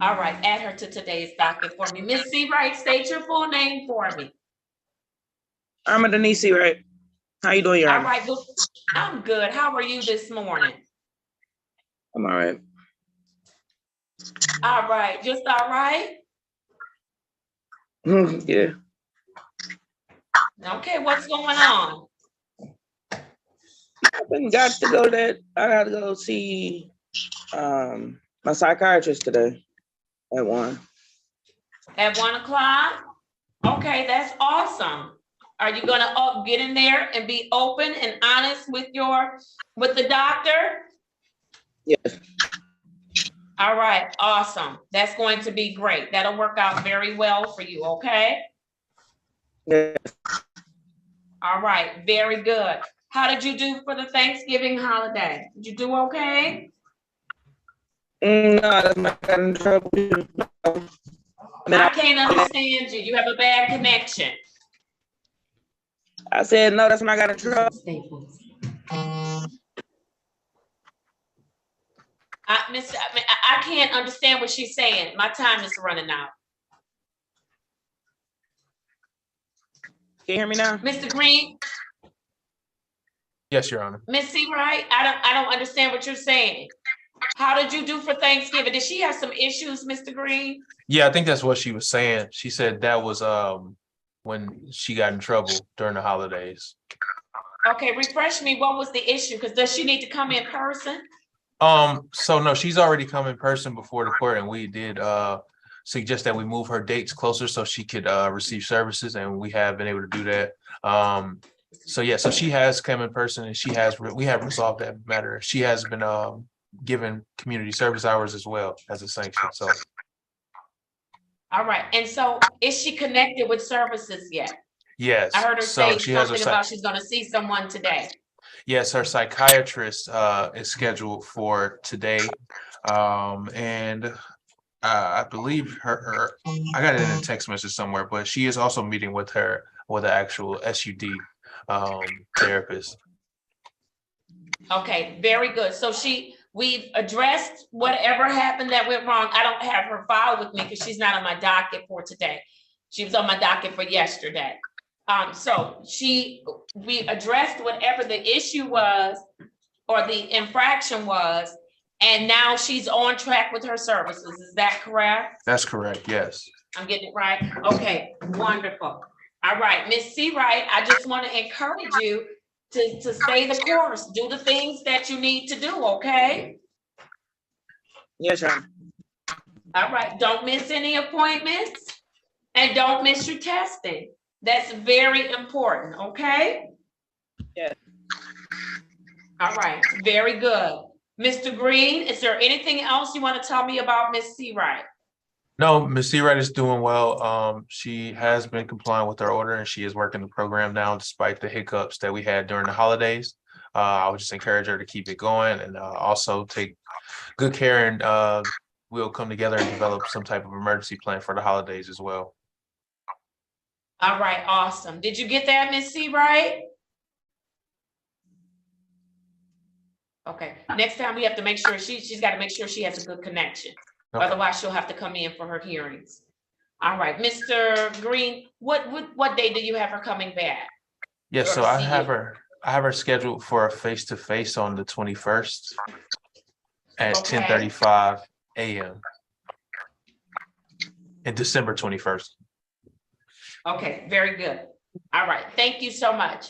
All right, add her to today's docket for me. Ms. Seawright, state your full name for me. I'm Denise Seawright. How you doing, Your All Honor? right, good. I'm good. How are you this morning? I'm all right. All right, just all right? Yeah. Okay, what's going on? I got to go see my psychiatrist today at 1. At 1 o'clock? Okay, that's awesome. Are you gonna get in there and be open and honest with the doctor? Yes. All right, awesome. That's going to be great. That'll work out very well for you, okay? Yes. All right, very good. How did you do for the Thanksgiving holiday? Did you do okay? No, that's not got in trouble. I can't understand you. You have a bad connection. I said, no, that's when I got in trouble. I can't understand what she's saying. My time is running out. Can you hear me now? Mr. Green? Yes, Your Honor. Ms. Seawright, I don't understand what you're saying. How did you do for Thanksgiving? Did she have some issues, Mr. Green? Yeah, I think that's what she was saying. She said that was when she got in trouble during the holidays. Okay, refresh me. What was the issue? Because does she need to come in person? So no, she's already come in person before the court, and we did suggest that we move her dates closer so she could receive services, and we have been able to do that. So yeah, so she has come in person, and we have resolved that matter. She has been given community service hours as well as a sanction. So All right, and so is she connected with services yet? yes, I heard her so say she has something about she's gonna see someone today. Yes, her psychiatrist is scheduled for today. And I believe I got it in a text message somewhere, but she is also meeting with an actual SUD therapist. Okay, very good. So we've addressed whatever happened that went wrong. I don't have her file with me because she's not on my docket for today. She was on my docket for yesterday. So we addressed whatever the issue was or the infraction was, and now she's on track with her services. Is that correct? That's correct, yes. I'm getting it right? Okay, wonderful. All right, Ms. Seawright, I just want to encourage you to stay the course. Do the things that you need to do, okay? Yes, sir. All right, don't miss any appointments and don't miss your testing. That's very important, okay? Yes. All right, very good. Mr. Green, is there anything else you want to tell me about Ms. Seawright? No, Ms. Seawright is doing well. She has been complying with our order, and she is working the program now despite the hiccups that we had during the holidays. I would just encourage her to keep it going and also take good care, and we'll come together and develop some type of emergency plan for the holidays as well. All right, awesome. Did you get that, Ms. Seawright? Okay, next time we have to make sure she's got to make sure she has a good connection. Okay. Otherwise, she'll have to come in for her hearings. All right, Mr. Green, what day do you have her coming back? Yes, so I have her scheduled for a face-to-face on the 21st at 10:35 a.m. and December 21st. Okay, very good. All right, thank you so much.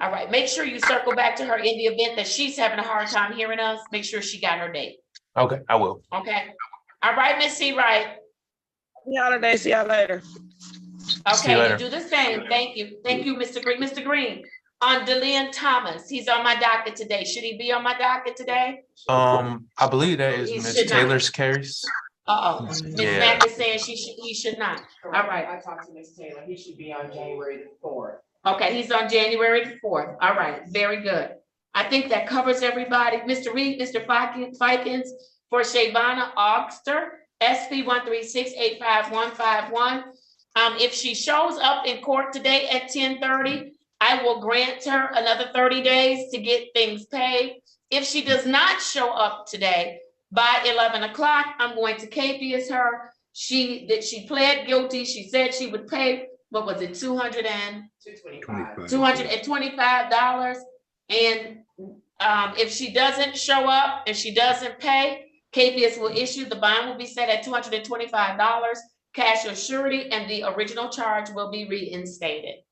All right, make sure you circle back to her in the event that she's having a hard time hearing us. Make sure she got her date. Okay, I will. Okay. All right, Ms. Seawright. Happy holiday. See y'all later. Okay, you do the same. Thank you. Thank you, Mr. Green. Mr. Green, on DeLeon Thomas, he's on my docket today. Should he be on my docket today? I believe that is Ms. Taylor's case. Uh-oh, Ms. Yeah. Mack is saying he should not. All right. I talked to Ms. Taylor. He should be on January the 4th. Okay, he's on January the 4th. All right, very good. I think that covers everybody. Mr. Reed, Mr. Fikens for Shavana Augster, SP 136-85151. If she shows up in court today at 10:30, I will grant her another 30 days to get things paid. If she does not show up today by 11 o'clock, I'm going to capias her. She pled guilty. She said she would pay, what was it, $225. And if she doesn't show up, if she doesn't pay, KPS will issue, the bond will be set at $225, cash or surety, and the original charge will be reinstated.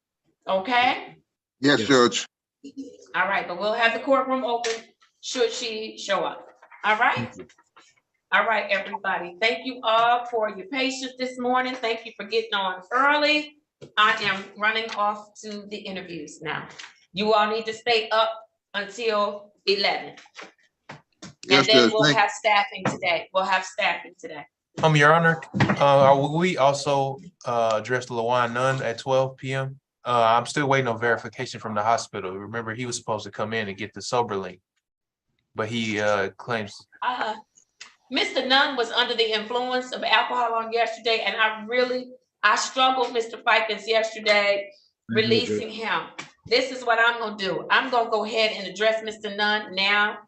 Okay? Yes, Judge. All right, but we'll have the courtroom open should she show up. All right? All right, everybody. Thank you all for your patience this morning. Thank you for getting on early. I am running off to the interviews now. You all need to stay up until 11. Yes, And then Judge. we'll have staffing today. We'll have staffing today. Your Honor, we also addressed Lawan Nunn at 12 p.m. I'm still waiting on verification from the hospital. Remember, he was supposed to come in and get the sober link, but he claims. Mr. Nunn was under the influence of alcohol on yesterday, and I struggled, Mr. Fikens, yesterday, releasing him. This is what I'm gonna do. I'm gonna go ahead and address Mr. Nunn now.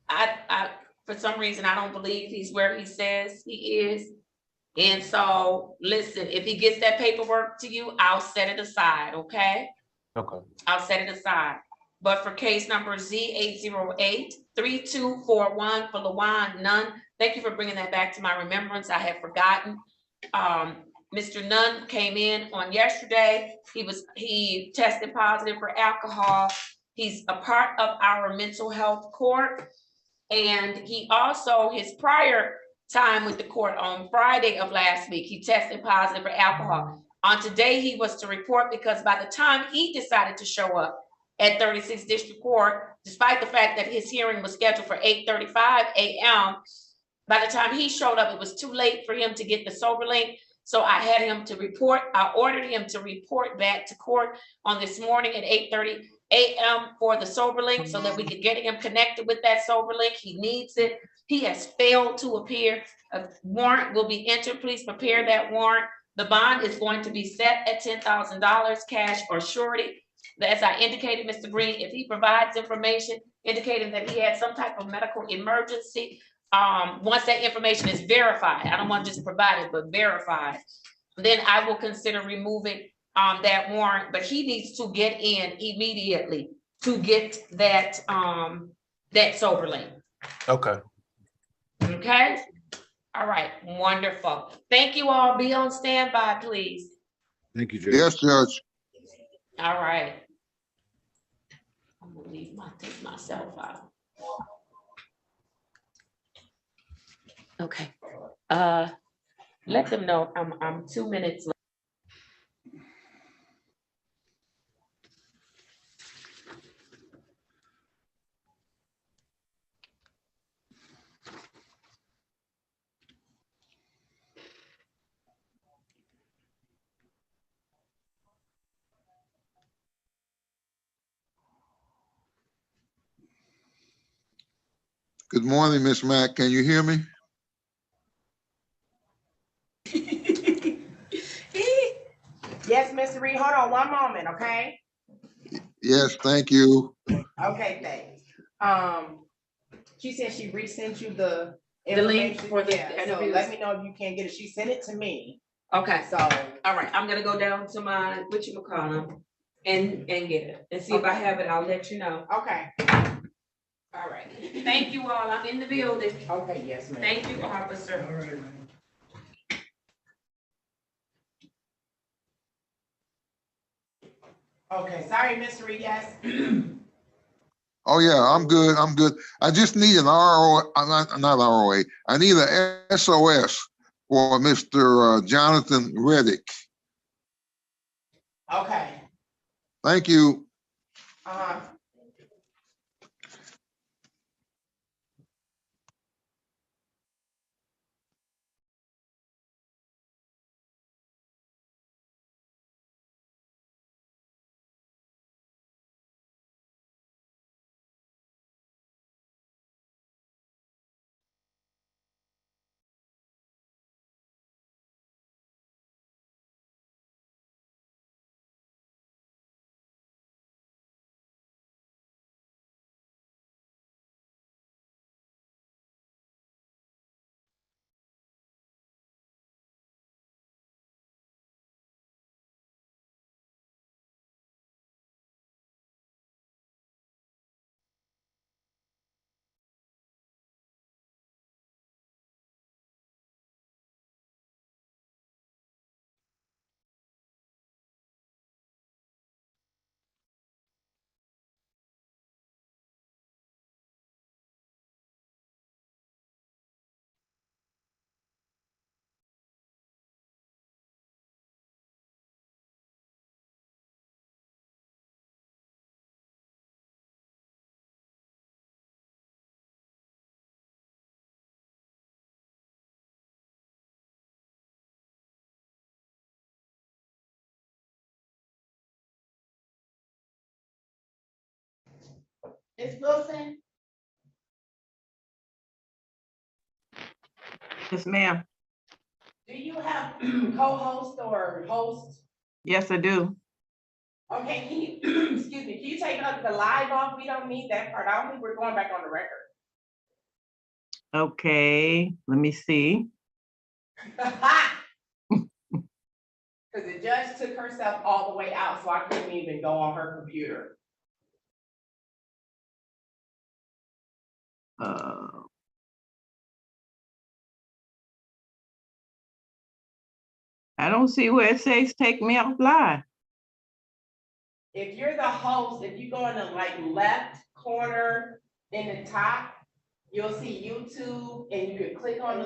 I for some reason, I don't believe he's where he says he is. And so, listen, if he gets that paperwork to you, I'll set it aside, okay? Okay. I'll set it aside. But for case number Z808-3241 for Lawan Nunn, thank you for bringing that back to my remembrance. I had forgotten. Mr. Nunn came in on yesterday. He tested positive for alcohol. He's a part of our mental health court. And he also, his prior time with the court on Friday of last week, he tested positive for alcohol. On today, he was to report because by the time he decided to show up at 36th District Court, despite the fact that his hearing was scheduled for 8:35 a.m., by the time he showed up, it was too late for him to get the sober link. So I had him to report, I ordered him to report back to court on this morning at 8:30 a.m. for the sober link so that we could get him connected with that sober link. He needs it. He has failed to appear. A warrant will be entered. Please prepare that warrant. The bond is going to be set at $10,000 cash or surety. As I indicated, Mr. Green, if he provides information indicating that he had some type of medical emergency, once that information is verified, I don't want to just provide it, but verified, then I will consider removing that warrant, but he needs to get in immediately to get that that sober link. Okay. Okay. All right. Wonderful. Thank you all. Be on standby, please. Thank you, Judge. Yes, Judge. All right. I'm gonna take myself out. Okay. Let them know I'm 2 minutes late. Good morning, Miss Mack. Can you hear me? Yes, Mr. Reed, hold on one moment, okay? Yes, thank you. Okay, thanks. She said she resent you the link information. for the Yeah, so interviews. let me know if you can't get it. She sent it to me. Okay. So, all right, I'm gonna go down to my, whatchamacallit, and get it, and see if I have it, I'll let you know. okay. All right, thank you all, I'm in the building. Okay, yes, ma'am. Thank you, officer. All right. Okay, sorry, Mr. Reed, yes. Oh, yeah, I'm good. I'm good. I just need an RO, not ROA. I need a SOS for Mr. Jonathan Reddick. Okay. Thank you. Ms. Wilson? Yes, ma'am. Do you have co-host or host? Yes, I do. Okay, can you, excuse me, can you take the live off? We don't need that part. I don't think we're going back on the record. Okay, let me see. Because the judge took herself all the way out, so I couldn't even go on her computer. I don't see where it says take me offline. If you're the host, if you go in the like left corner in the top, you'll see YouTube and you can click on the